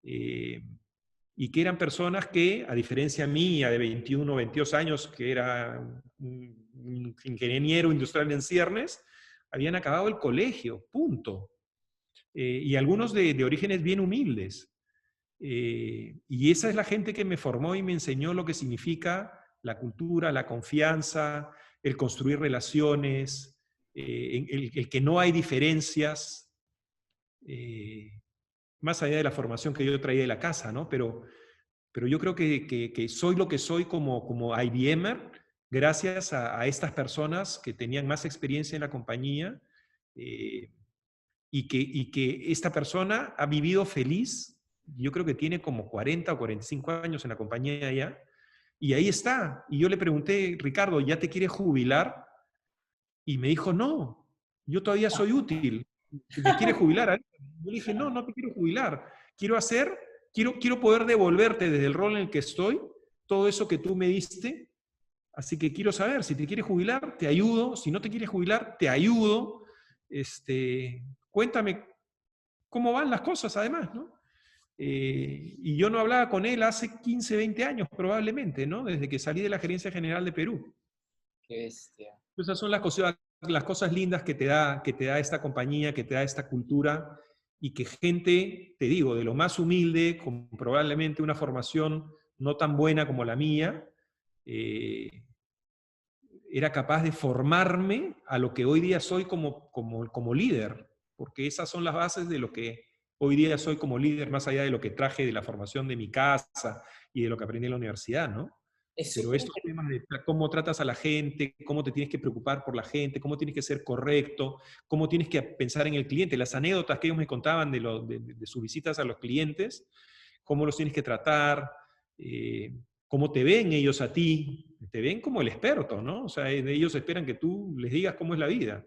Y que eran personas que, a diferencia mía de 21, 22 años, que era un ingeniero industrial en ciernes, habían acabado el colegio, punto. Y algunos de orígenes bien humildes. Y esa es la gente que me formó y me enseñó lo que significa la cultura, la confianza, el construir relaciones, el que no hay diferencias, más allá de la formación que yo traía de la casa, ¿no? Pero yo creo que soy lo que soy como IBMer gracias a estas personas que tenían más experiencia en la compañía y que esta persona ha vivido feliz, yo creo que tiene como 40 o 45 años en la compañía ya, y ahí está. Y yo le pregunté, Ricardo, ¿ya te quieres jubilar? Y me dijo, no, yo todavía soy útil. ¿Me quieres jubilar? Yo le dije, no, no te quiero jubilar. Quiero poder devolverte desde el rol en el que estoy todo eso que tú me diste. Así que quiero saber, si te quieres jubilar, te ayudo. Si no te quieres jubilar, te ayudo. Cuéntame cómo van las cosas, además, ¿no? Y yo no hablaba con él hace 15, 20 años probablemente, ¿no? Desde que salí de la Gerencia General de Perú. Qué bestia. Esas son las cosas lindas que te da esta compañía, que te da esta cultura, y que gente, te digo, de lo más humilde, con probablemente una formación no tan buena como la mía, era capaz de formarme a lo que hoy día soy como líder, porque esas son las bases de lo que hoy día soy como líder, más allá de lo que traje de la formación de mi casa y de lo que aprendí en la universidad, ¿no? Es Pero súper estos temas de cómo tratas a la gente, cómo te tienes que preocupar por la gente, cómo tienes que ser correcto, cómo tienes que pensar en el cliente, las anécdotas que ellos me contaban de sus visitas a los clientes, cómo los tienes que tratar, cómo te ven ellos a ti, te ven como el experto, ¿no? O sea, ellos esperan que tú les digas cómo es la vida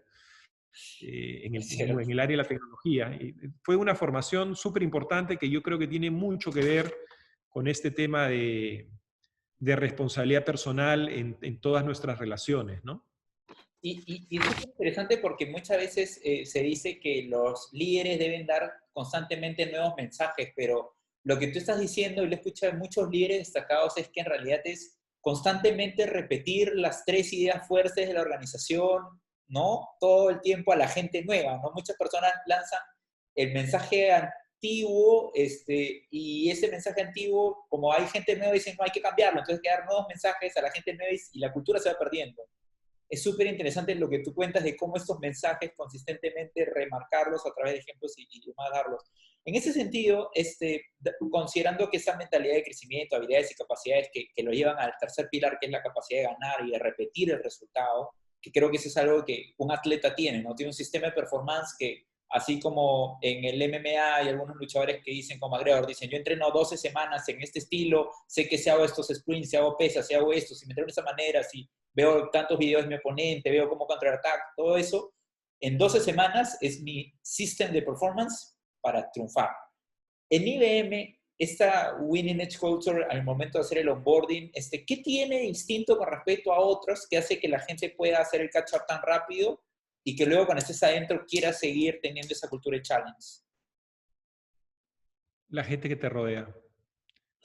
cierto. en el área de la tecnología. Y fue una formación súper importante que yo creo que tiene mucho que ver con este tema de responsabilidad personal en todas nuestras relaciones, ¿no? Y es súper interesante porque muchas veces se dice que los líderes deben dar constantemente nuevos mensajes, pero lo que tú estás diciendo, y lo he escuchado de muchos líderes destacados, es que en realidad es constantemente repetir las tres ideas fuertes de la organización, ¿no? Todo el tiempo a la gente nueva, ¿no? Muchas personas lanzan el mensaje antiguo, y ese mensaje antiguo, como hay gente nueva, dicen, no, hay que cambiarlo, entonces hay que dar nuevos mensajes a la gente nueva y la cultura se va perdiendo. Es súper interesante lo que tú cuentas de cómo estos mensajes consistentemente remarcarlos a través de ejemplos y más darlos. En ese sentido, considerando que esa mentalidad de crecimiento, habilidades y capacidades que lo llevan al tercer pilar, que es la capacidad de ganar y de repetir el resultado, que creo que eso es algo que un atleta tiene, ¿no? Tiene un sistema de performance que, así como en el MMA hay algunos luchadores que dicen como agregador, dicen, yo entreno 12 semanas en este estilo, sé que si hago estos sprints, si hago pesas, si hago esto, si me entreno de esa manera, si veo tantos videos de mi oponente, veo cómo contraatacar, todo eso, en 12 semanas es mi system de performance para triunfar. En IBM, esta Winning Edge Culture, al momento de hacer el onboarding, ¿qué tiene distinto con respecto a otros que hace que la gente pueda hacer el catch-up tan rápido y que luego cuando estés adentro quiera seguir teniendo esa cultura de challenge? La gente que te rodea.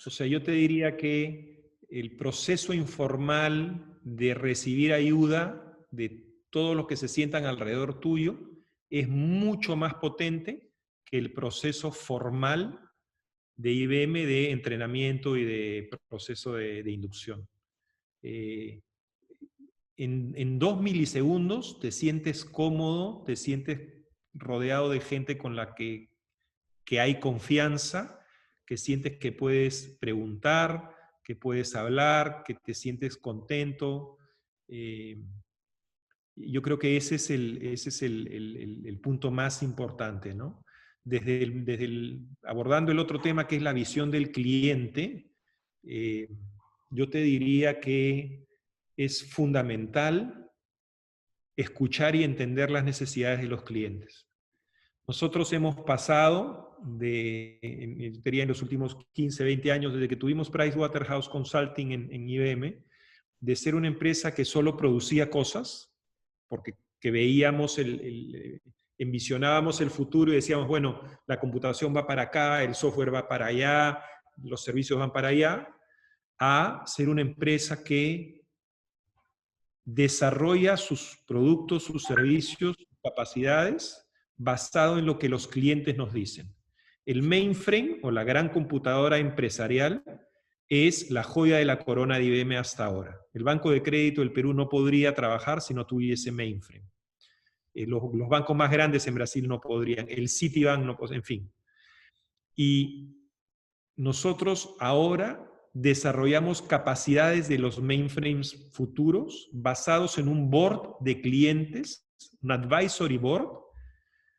O sea, yo te diría que el proceso informal de recibir ayuda de todos los que se sientan alrededor tuyo es mucho más potente que el proceso formal de IBM de entrenamiento y de proceso de inducción. En 2 milisegundos te sientes cómodo, te sientes rodeado de gente con la que hay confianza, que sientes que puedes preguntar, que puedes hablar, que te sientes contento. Yo creo que ese es el punto más importante, ¿no? Abordando el otro tema que es la visión del cliente, yo te diría que es fundamental escuchar y entender las necesidades de los clientes. Nosotros hemos pasado en los últimos 15, 20 años, desde que tuvimos Pricewaterhouse Consulting en IBM, de ser una empresa que solo producía cosas, porque que veíamos, envisionábamos el futuro y decíamos, bueno, la computación va para acá, el software va para allá, los servicios van para allá, a ser una empresa que desarrolla sus productos, sus servicios, sus capacidades, basado en lo que los clientes nos dicen. El mainframe, o la gran computadora empresarial, es la joya de la corona de IBM hasta ahora. El Banco de Crédito del Perú no podría trabajar si no tuviese mainframe. Los bancos más grandes en Brasil no podrían, el Citibank no, en fin. Y nosotros ahora desarrollamos capacidades de los mainframes futuros basados en un board de clientes, un advisory board,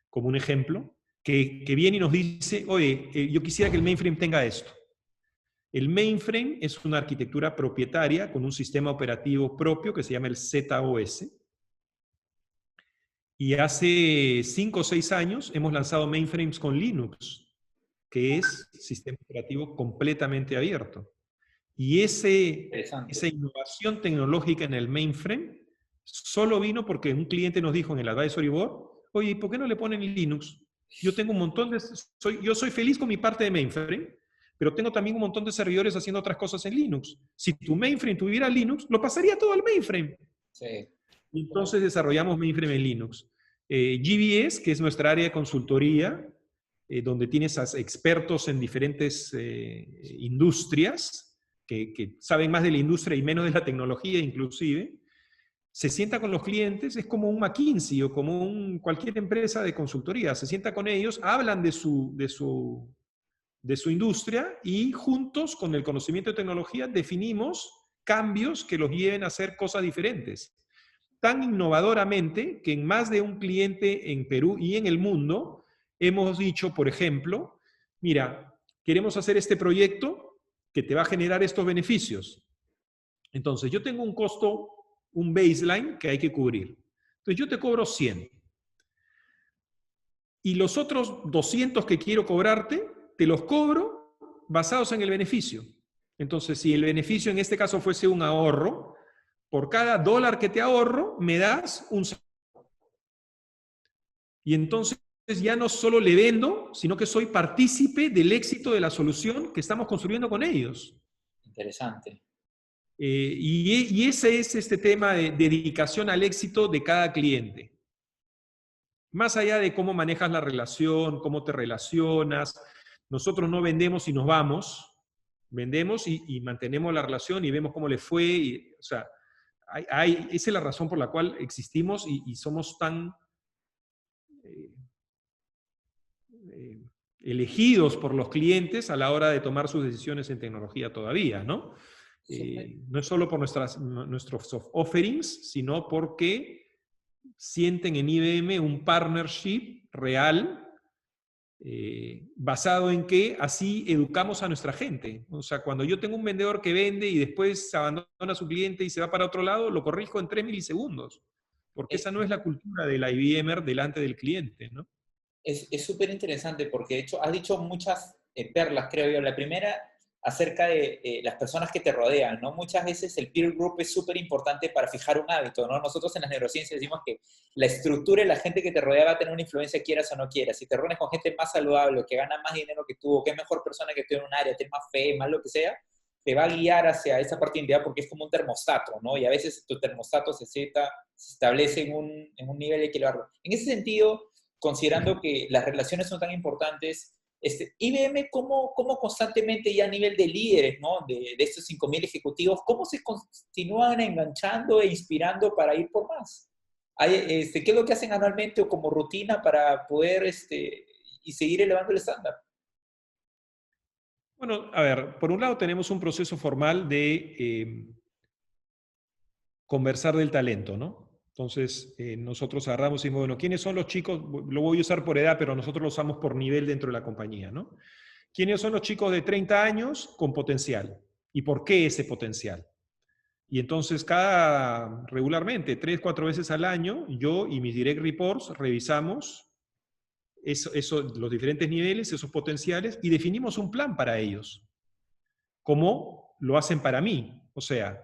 como un ejemplo, que viene y nos dice, oye, yo quisiera que el mainframe tenga esto. El mainframe es una arquitectura propietaria con un sistema operativo propio que se llama el ZOS. Y hace 5 o 6 años hemos lanzado mainframes con Linux, que es sistema operativo completamente abierto. Y esa Interesante. innovación tecnológica en el mainframe solo vino porque un cliente nos dijo en el advisory board, oye, ¿y por qué no le ponen Linux? Yo tengo un montón de... yo soy feliz con mi parte de mainframe, pero tengo también un montón de servidores haciendo otras cosas en Linux. Si tu mainframe tuviera Linux, lo pasaría todo al mainframe. Sí. Y entonces desarrollamos mainframe en Linux. GBS, que es nuestra área de consultoría, donde tienes a expertos en diferentes industrias, que saben más de la industria y menos de la tecnología inclusive, se sienta con los clientes, es como un McKinsey o como cualquier empresa de consultoría, se sienta con ellos, hablan de su industria y juntos, con el conocimiento de tecnología, definimos cambios que los lleven a hacer cosas diferentes. Tan innovadoramente que en más de un cliente en Perú y en el mundo hemos dicho, por ejemplo, mira, queremos hacer este proyecto que te va a generar estos beneficios. Entonces, yo tengo un costo, un baseline que hay que cubrir. Entonces, yo te cobro 100. Y los otros 200 que quiero cobrarte, te los cobro basados en el beneficio. Entonces, si el beneficio en este caso fuese un ahorro, por cada dólar que te ahorro, me das un centavo. Y entonces ya no solo le vendo, sino que soy partícipe del éxito de la solución que estamos construyendo con ellos. Interesante. Y ese es este tema de dedicación al éxito de cada cliente. Más allá de cómo manejas la relación, cómo te relacionas, nosotros no vendemos y nos vamos, vendemos y mantenemos la relación y vemos cómo le fue. O sea, esa es la razón por la cual existimos y somos tan elegidos por los clientes a la hora de tomar sus decisiones en tecnología todavía, ¿no? No es solo por nuestros soft offerings, sino porque sienten en IBM un partnership real basado en que así educamos a nuestra gente. O sea, cuando yo tengo un vendedor que vende y después abandona a su cliente y se va para otro lado, lo corrijo en 3 milisegundos, porque esa no es la cultura del IBMer delante del cliente, ¿no? Es súper interesante porque de hecho has dicho muchas perlas, creo yo. La primera, acerca de las personas que te rodean, ¿no? Muchas veces el peer group es súper importante para fijar un hábito, ¿no? Nosotros en las neurociencias decimos que la estructura y la gente que te rodea va a tener una influencia, quieras o no quieras. Si te reúnes con gente más saludable, que gana más dinero que tú, o que es mejor persona que tú en un área, tiene más fe, más lo que sea, te va a guiar hacia esa parte de porque es como un termostato, ¿no? Y a veces tu termostato se establece en un nivel equilibrado. En ese sentido, considerando que las relaciones son tan importantes, IBM, ¿cómo constantemente ya a nivel de líderes, ¿no? de estos 5.000 ejecutivos, cómo se continúan enganchando e inspirando para ir por más? ¿Qué es lo que hacen anualmente o como rutina para poder y seguir elevando el estándar? Bueno, a ver, por un lado tenemos un proceso formal de conversar del talento, ¿no? Entonces, nosotros agarramos y decimos, bueno, ¿quiénes son los chicos? Lo voy a usar por edad, pero nosotros lo usamos por nivel dentro de la compañía, ¿no? ¿Quiénes son los chicos de 30 años con potencial? ¿Y por qué ese potencial? Y entonces regularmente, 3, 4 veces al año, yo y mis direct reports revisamos los diferentes niveles, esos potenciales, y definimos un plan para ellos. ¿Cómo lo hacen para mí? O sea,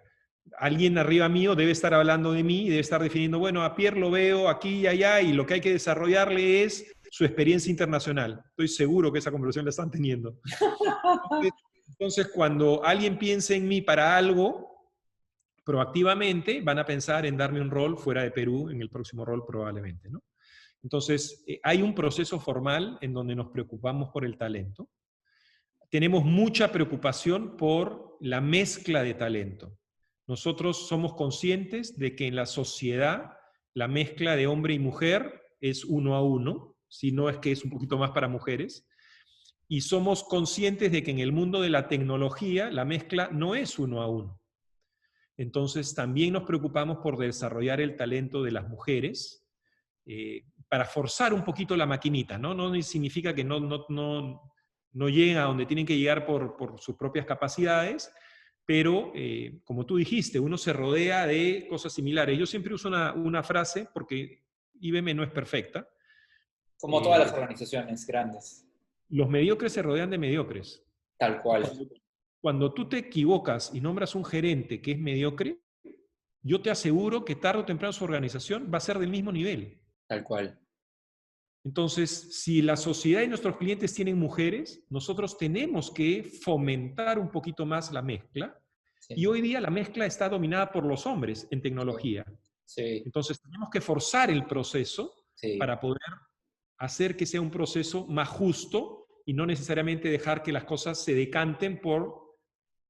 alguien arriba mío debe estar hablando de mí y debe estar definiendo, bueno, a Pierre lo veo aquí y allá y lo que hay que desarrollarle es su experiencia internacional. Estoy seguro que esa conversación la están teniendo. Entonces, cuando alguien piense en mí para algo, proactivamente van a pensar en darme un rol fuera de Perú, en el próximo rol probablemente, ¿no? Entonces, hay un proceso formal en donde nos preocupamos por el talento. Tenemos mucha preocupación por la mezcla de talento. Nosotros somos conscientes de que en la sociedad la mezcla de hombre y mujer es 1-1, si no es que es un poquito más para mujeres, y somos conscientes de que en el mundo de la tecnología la mezcla no es 1-1. Entonces también nos preocupamos por desarrollar el talento de las mujeres para forzar un poquito la maquinita, ¿no? No significa que no lleguen a donde tienen que llegar por sus propias capacidades, pero como tú dijiste, uno se rodea de cosas similares. Yo siempre uso una frase porque IBM no es perfecta. Como todas las organizaciones grandes. Los mediocres se rodean de mediocres. Tal cual. Cuando tú te equivocas y nombras un gerente que es mediocre, yo te aseguro que tarde o temprano su organización va a ser del mismo nivel. Tal cual. Entonces, si la sociedad y nuestros clientes tienen mujeres, nosotros tenemos que fomentar un poquito más la mezcla. Sí. Y hoy día la mezcla está dominada por los hombres en tecnología. Sí. Entonces, tenemos que forzar el proceso para poder hacer que sea un proceso más justo y no necesariamente dejar que las cosas se decanten por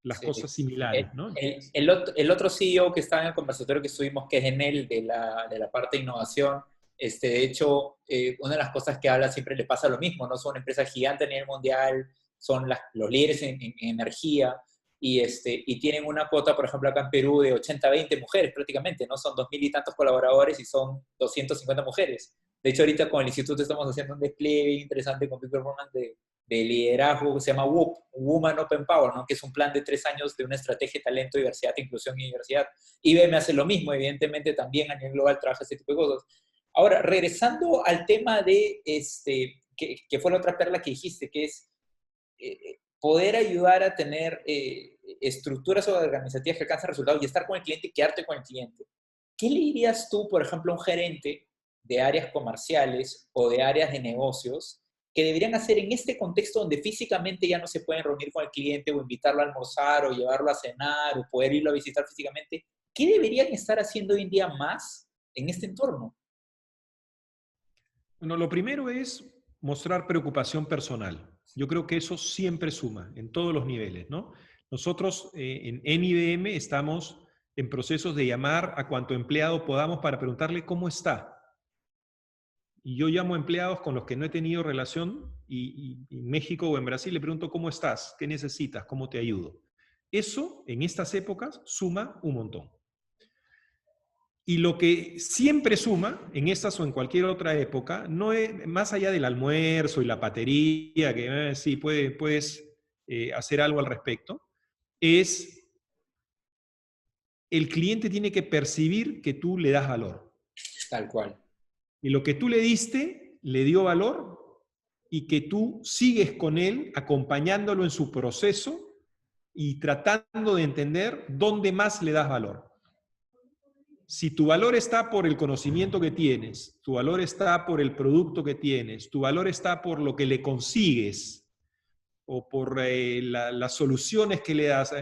las cosas similares, ¿no? El otro CEO que estaba en el conversatorio que estuvimos, que es Enel, de la parte de innovación, de hecho, una de las cosas que habla siempre le pasa lo mismo, ¿no? Son una empresa gigante a nivel mundial, son los líderes en energía, y tienen una cuota, por ejemplo, acá en Perú, de 80-20 mujeres prácticamente, ¿no? Son 2000 y tantos colaboradores y son 250 mujeres. De hecho, ahorita con el instituto estamos haciendo un despliegue interesante con Big Performance de liderazgo que se llama WOOP, Woman Open Power, ¿no? Que es un plan de 3 años de una estrategia de talento, diversidad, inclusión y diversidad. IBM hace lo mismo, evidentemente también a nivel global trabaja ese tipo de cosas. Ahora, regresando al tema de, que fue la otra perla que dijiste, que es poder ayudar a tener estructuras organizativas que alcancen resultados y estar con el cliente y quedarte con el cliente. ¿Qué le dirías tú, por ejemplo, a un gerente de áreas comerciales o de áreas de negocios que deberían hacer en este contexto donde físicamente ya no se pueden reunir con el cliente o invitarlo a almorzar o llevarlo a cenar o poder irlo a visitar físicamente? ¿Qué deberían estar haciendo hoy en día más en este entorno? Bueno, lo primero es mostrar preocupación personal. Yo creo que eso siempre suma, en todos los niveles, ¿no? Nosotros en IBM estamos en procesos de llamar a cuanto empleado podamos para preguntarle cómo está. Y yo llamo a empleados con los que no he tenido relación y en México o en Brasil le pregunto cómo estás, qué necesitas, cómo te ayudo. Eso, en estas épocas, suma un montón. Y lo que siempre suma, en estas o en cualquier otra época, no es más allá del almuerzo y la patería, que sí puedes hacer algo al respecto, es el cliente tiene que percibir que tú le das valor. Tal cual. Y lo que tú le diste, le dio valor y que tú sigues con él acompañándolo en su proceso y tratando de entender dónde más le das valor. Si tu valor está por el conocimiento que tienes, tu valor está por el producto que tienes, tu valor está por lo que le consigues o por las soluciones que le das.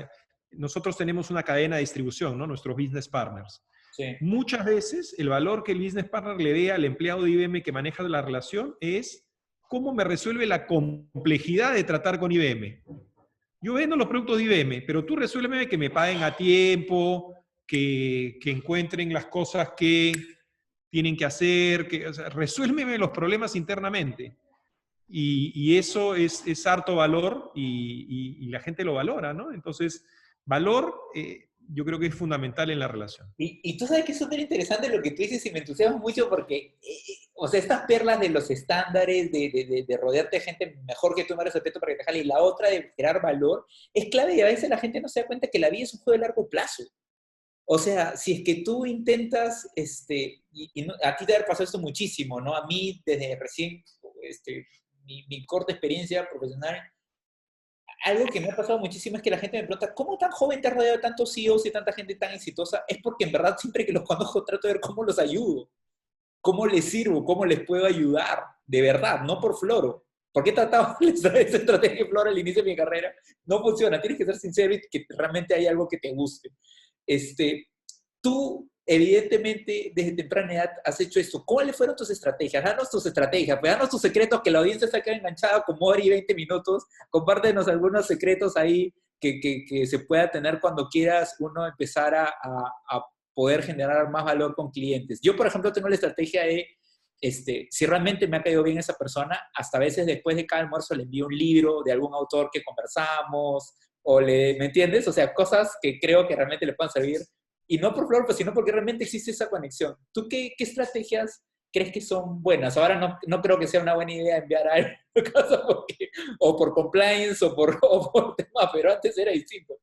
Nosotros tenemos una cadena de distribución, ¿no? Nuestros business partners. Sí. Muchas veces el valor que el business partner le dé al empleado de IBM que maneja la relación es cómo me resuelve la complejidad de tratar con IBM. Yo vendo los productos de IBM, pero tú resuélveme que me paguen a tiempo, que encuentren las cosas que tienen que hacer, o sea, resuélveme los problemas internamente. Y eso es harto valor y la gente lo valora, ¿no? Entonces, valor yo creo que es fundamental en la relación. Y tú sabes que es súper interesante lo que tú dices y me entusiasma mucho porque, o sea, estas perlas de los estándares, de rodearte de gente mejor que tú, más respeto para que te jale, y la otra de crear valor, es clave y a veces la gente no se da cuenta que la vida es un juego de largo plazo. O sea, si es que tú intentas, no, a ti te ha pasado esto muchísimo, ¿no? A mí, desde recién, mi corta experiencia profesional, algo que me ha pasado muchísimo es que la gente me pregunta, ¿cómo tan joven te has rodeado de tantos CEOs y tanta gente tan exitosa? Es porque en verdad siempre que los conozco trato de ver cómo los ayudo, cómo les sirvo, cómo les puedo ayudar, de verdad, no por floro. Porque he tratado de esa estrategia de floro al inicio de mi carrera, no funciona, tienes que ser sincero y que realmente hay algo que te guste. Tú, evidentemente, desde temprana edad has hecho esto. ¿Cuáles fueron tus estrategias? Danos tus estrategias, pues danos tus secretos, que la audiencia se quede enganchada como hora y 20 minutos. Compártenos algunos secretos ahí que se pueda tener cuando quieras uno empezar a poder generar más valor con clientes. Yo, por ejemplo, tengo la estrategia de, si realmente me ha caído bien esa persona, hasta a veces después de cada almuerzo le envío un libro de algún autor que conversamos, ¿me entiendes? O sea, cosas que creo que realmente le puedan servir. Y no por flor, pues, sino porque realmente existe esa conexión. ¿Tú qué estrategias crees que son buenas? Ahora no creo que sea una buena idea enviar a alguien o por compliance o por tema, pero antes era distinto.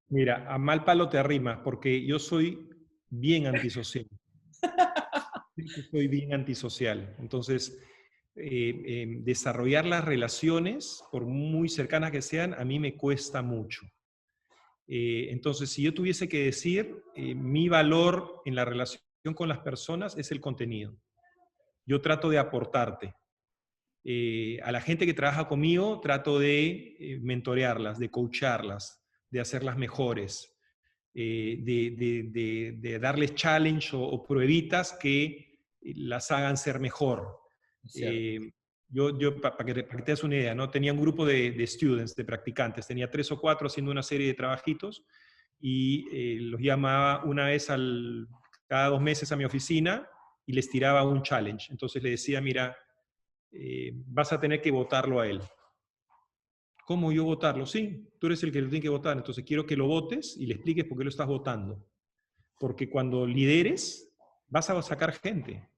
Mira, a mal palo te arrimas, porque yo soy bien antisocial. que soy bien antisocial. Entonces, desarrollar las relaciones, por muy cercanas que sean, a mí me cuesta mucho. Entonces, si yo tuviese que decir, mi valor en la relación con las personas es el contenido. Yo trato de aportarte. A la gente que trabaja conmigo, trato de mentorearlas, de coacharlas, de hacerlas mejores, de darles challenge o pruebitas que las hagan ser mejor. Es cierto. Para que te des una idea, ¿no? Tenía un grupo de students, de practicantes, tenía 3 o 4 haciendo una serie de trabajitos y los llamaba una vez cada 2 meses a mi oficina y les tiraba un challenge. Entonces le decía, mira, vas a tener que votarlo a él. ¿Cómo yo votarlo? Sí, tú eres el que lo tiene que votar, entonces quiero que lo votes y le expliques por qué lo estás votando. Porque cuando lideres, vas a sacar gente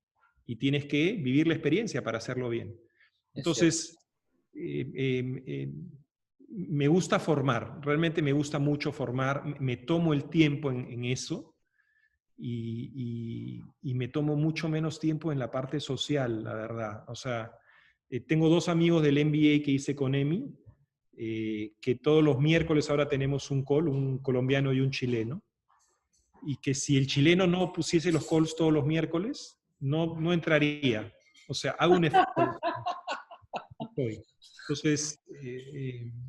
y tienes que vivir la experiencia para hacerlo bien. Es cierto. Entonces, me gusta formar, realmente me gusta mucho formar, me tomo el tiempo en eso y me tomo mucho menos tiempo en la parte social, la verdad. O sea, tengo 2 amigos del MBA que hice con Emi, que todos los miércoles ahora tenemos un call, un colombiano y un chileno, y que si el chileno no pusiese los calls todos los miércoles, no entraría. O sea, hago un esfuerzo. Entonces,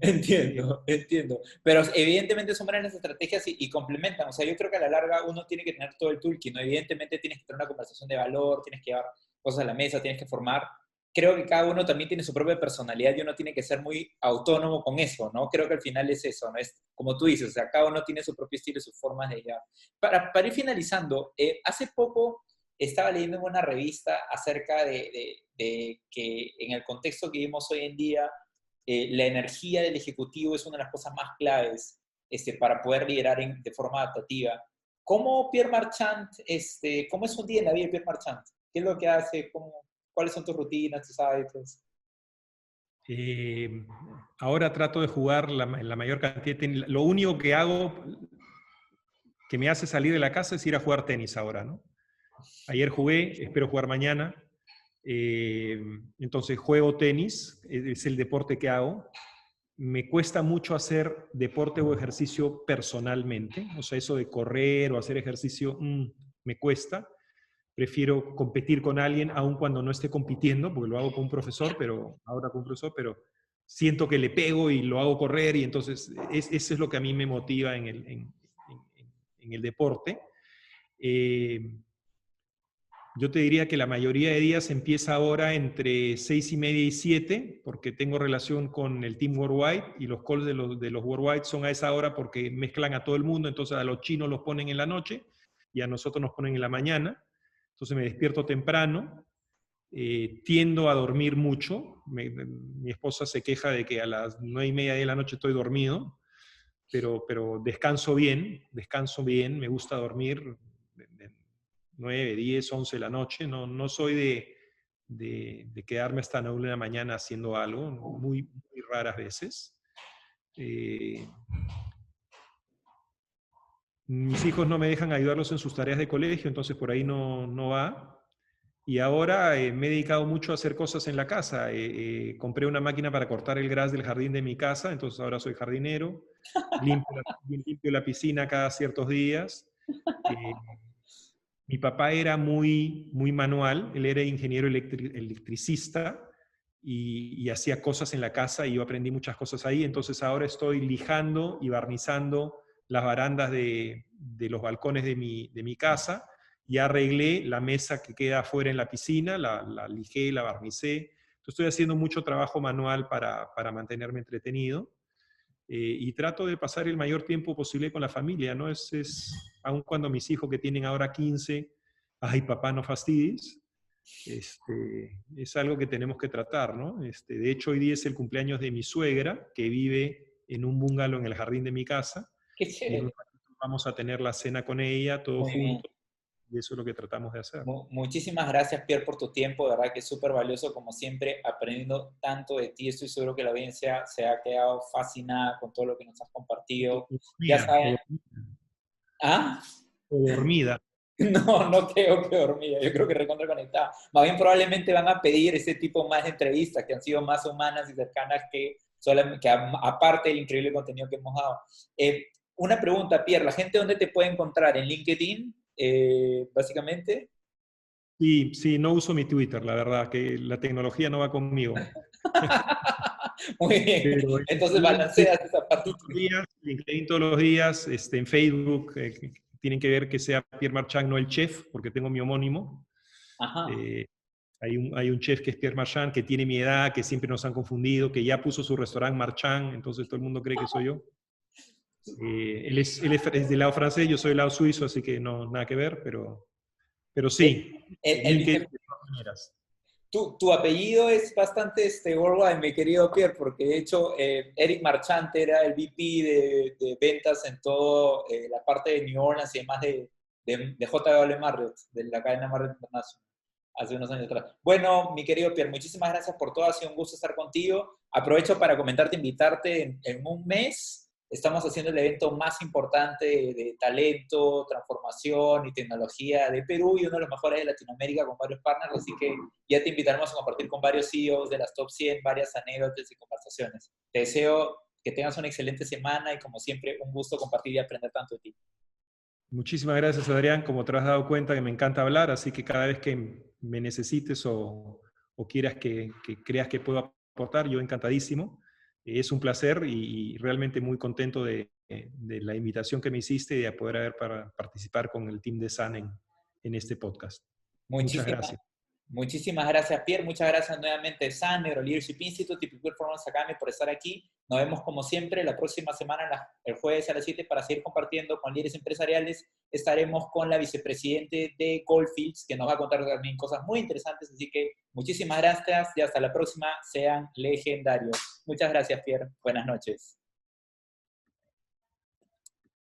Entiendo, entiendo. Pero evidentemente son buenas estrategias y complementan. O sea, yo creo que a la larga uno tiene que tener todo el toolkit, ¿no? Evidentemente tienes que tener una conversación de valor, tienes que llevar cosas a la mesa, tienes que formar. Creo que cada uno también tiene su propia personalidad y uno tiene que ser muy autónomo con eso, ¿no? Creo que al final es eso, ¿no? Es como tú dices, o sea, cada uno tiene su propio estilo y sus formas de llevar. Para ir finalizando, hace poco estaba leyendo en una revista acerca de que en el contexto que vivimos hoy en día, la energía del ejecutivo es una de las cosas más claves para poder liderar de forma adaptativa. ¿Cómo Pierre Marchand, cómo es un día en la vida de Pierre Marchand? ¿Qué es lo que hace? ¿Cuáles son tus rutinas, tus hábitos? eh, ahora trato de jugar la mayor cantidad de tenis. Lo único que hago que me hace salir de la casa es ir a jugar tenis ahora, ¿no? Ayer jugué, espero jugar mañana. Entonces juego tenis, es el deporte que hago. Me cuesta mucho hacer deporte o ejercicio personalmente, o sea, eso de correr o hacer ejercicio, me cuesta. Prefiero competir con alguien, aun cuando no esté compitiendo, porque lo hago con un profesor, pero ahora con un profesor, pero siento que le pego y lo hago correr, y entonces eso es lo que a mí me motiva en el deporte. Eh, yo te diría que la mayoría de días empieza ahora entre 6:30 y 7, porque tengo relación con el Team Worldwide y los calls de los Worldwide son a esa hora porque mezclan a todo el mundo, entonces a los chinos los ponen en la noche y a nosotros nos ponen en la mañana. Entonces me despierto temprano, tiendo a dormir mucho. Mi esposa se queja de que a las 9:30 de la noche estoy dormido, pero descanso bien, me gusta dormir. 9, 10, 11 de la noche. No soy de quedarme hasta la 1 de la mañana haciendo algo, muy raras veces. Mis hijos no me dejan ayudarlos en sus tareas de colegio, entonces por ahí no va. Y ahora me he dedicado mucho a hacer cosas en la casa. Compré una máquina para cortar el gras del jardín de mi casa, entonces ahora soy jardinero. Limpio la piscina cada ciertos días. Eh, Mi papá era muy manual, él era ingeniero electricista y hacía cosas en la casa y yo aprendí muchas cosas ahí, entonces ahora estoy lijando y barnizando las barandas de los balcones de mi casa y arreglé la mesa que queda afuera en la piscina, la lijé, la barnicé. Entonces estoy haciendo mucho trabajo manual para mantenerme entretenido. Y trato de pasar el mayor tiempo posible con la familia, ¿no? Aun cuando mis hijos que tienen ahora 15, ay papá, no fastidies, es algo que tenemos que tratar, ¿no? De hecho, hoy día es el cumpleaños de mi suegra, que vive en un bungalow en el jardín de mi casa, Qué y en un chévere. ratito vamos a tener la cena con ella, todos Muy bien. juntos, y eso es lo que tratamos de hacer. Muchísimas gracias, Pierre, por tu tiempo. De verdad que es súper valioso, como siempre, aprendiendo tanto de ti. Estoy seguro que la audiencia se ha quedado fascinada con todo lo que nos has compartido. Ya Dormida, saben. ¿Ah? o dormida. No creo que dormida, yo creo que recontra conectada. Más bien probablemente van a pedir ese tipo más de entrevistas que han sido más humanas y cercanas que, aparte del increíble contenido que hemos dado. Una pregunta, Pierre, ¿la gente dónde te puede encontrar? ¿En LinkedIn, básicamente? Sí, sí, no uso mi Twitter, la verdad, que la tecnología no va conmigo. Muy bien, Pero entonces balanceas esa parte. LinkedIn todos los días, en Facebook, tienen que ver que sea Pierre Marchand, no el chef, porque tengo mi homónimo. Ajá. Eh, hay un chef que es Pierre Marchand, que tiene mi edad, que siempre nos han confundido, que ya puso su restaurante Marchand, entonces todo el mundo cree que soy yo. Él es del lado francés, yo soy del lado suizo, así que no, nada que ver, pero El, sí, el LinkedIn vice- de todas maneras. tu apellido es bastante worldwide, mi querido Pierre, porque de hecho Eric Marchant era el VP de ventas en toda la parte de New Orleans y demás de JW Marriott, de la cadena Marriott International, hace unos años atrás. Bueno, mi querido Pierre, muchísimas gracias por todo, ha sido un gusto estar contigo. Aprovecho para comentarte, invitarte en un mes. Estamos haciendo el evento más importante de talento, transformación y tecnología de Perú y uno de los mejores de Latinoamérica con varios partners, así que ya te invitaremos a compartir con varios CEOs de las top 100, varias anécdotas y conversaciones. Te deseo que tengas una excelente semana y como siempre un gusto compartir y aprender tanto de ti. Muchísimas gracias, Adrián. Como te has dado cuenta que me encanta hablar, así que cada vez que me necesites o quieras que creas que puedo aportar, yo encantadísimo. Es un placer y realmente muy contento de la invitación que me hiciste y de poder participar con el team de SAN en este podcast. Muchas Muchísimas, gracias. muchísimas gracias, Pierre. Muchas gracias nuevamente, San, Neuro Leadership Institute y People Performance Academy por estar aquí. Nos vemos como siempre la próxima semana, el jueves a las 7, para seguir compartiendo con líderes empresariales. Estaremos con la vicepresidente de Goldfields, que nos va a contar también cosas muy interesantes. Así que muchísimas gracias y hasta la próxima. Sean legendarios. Muchas gracias, Pierre. Buenas noches.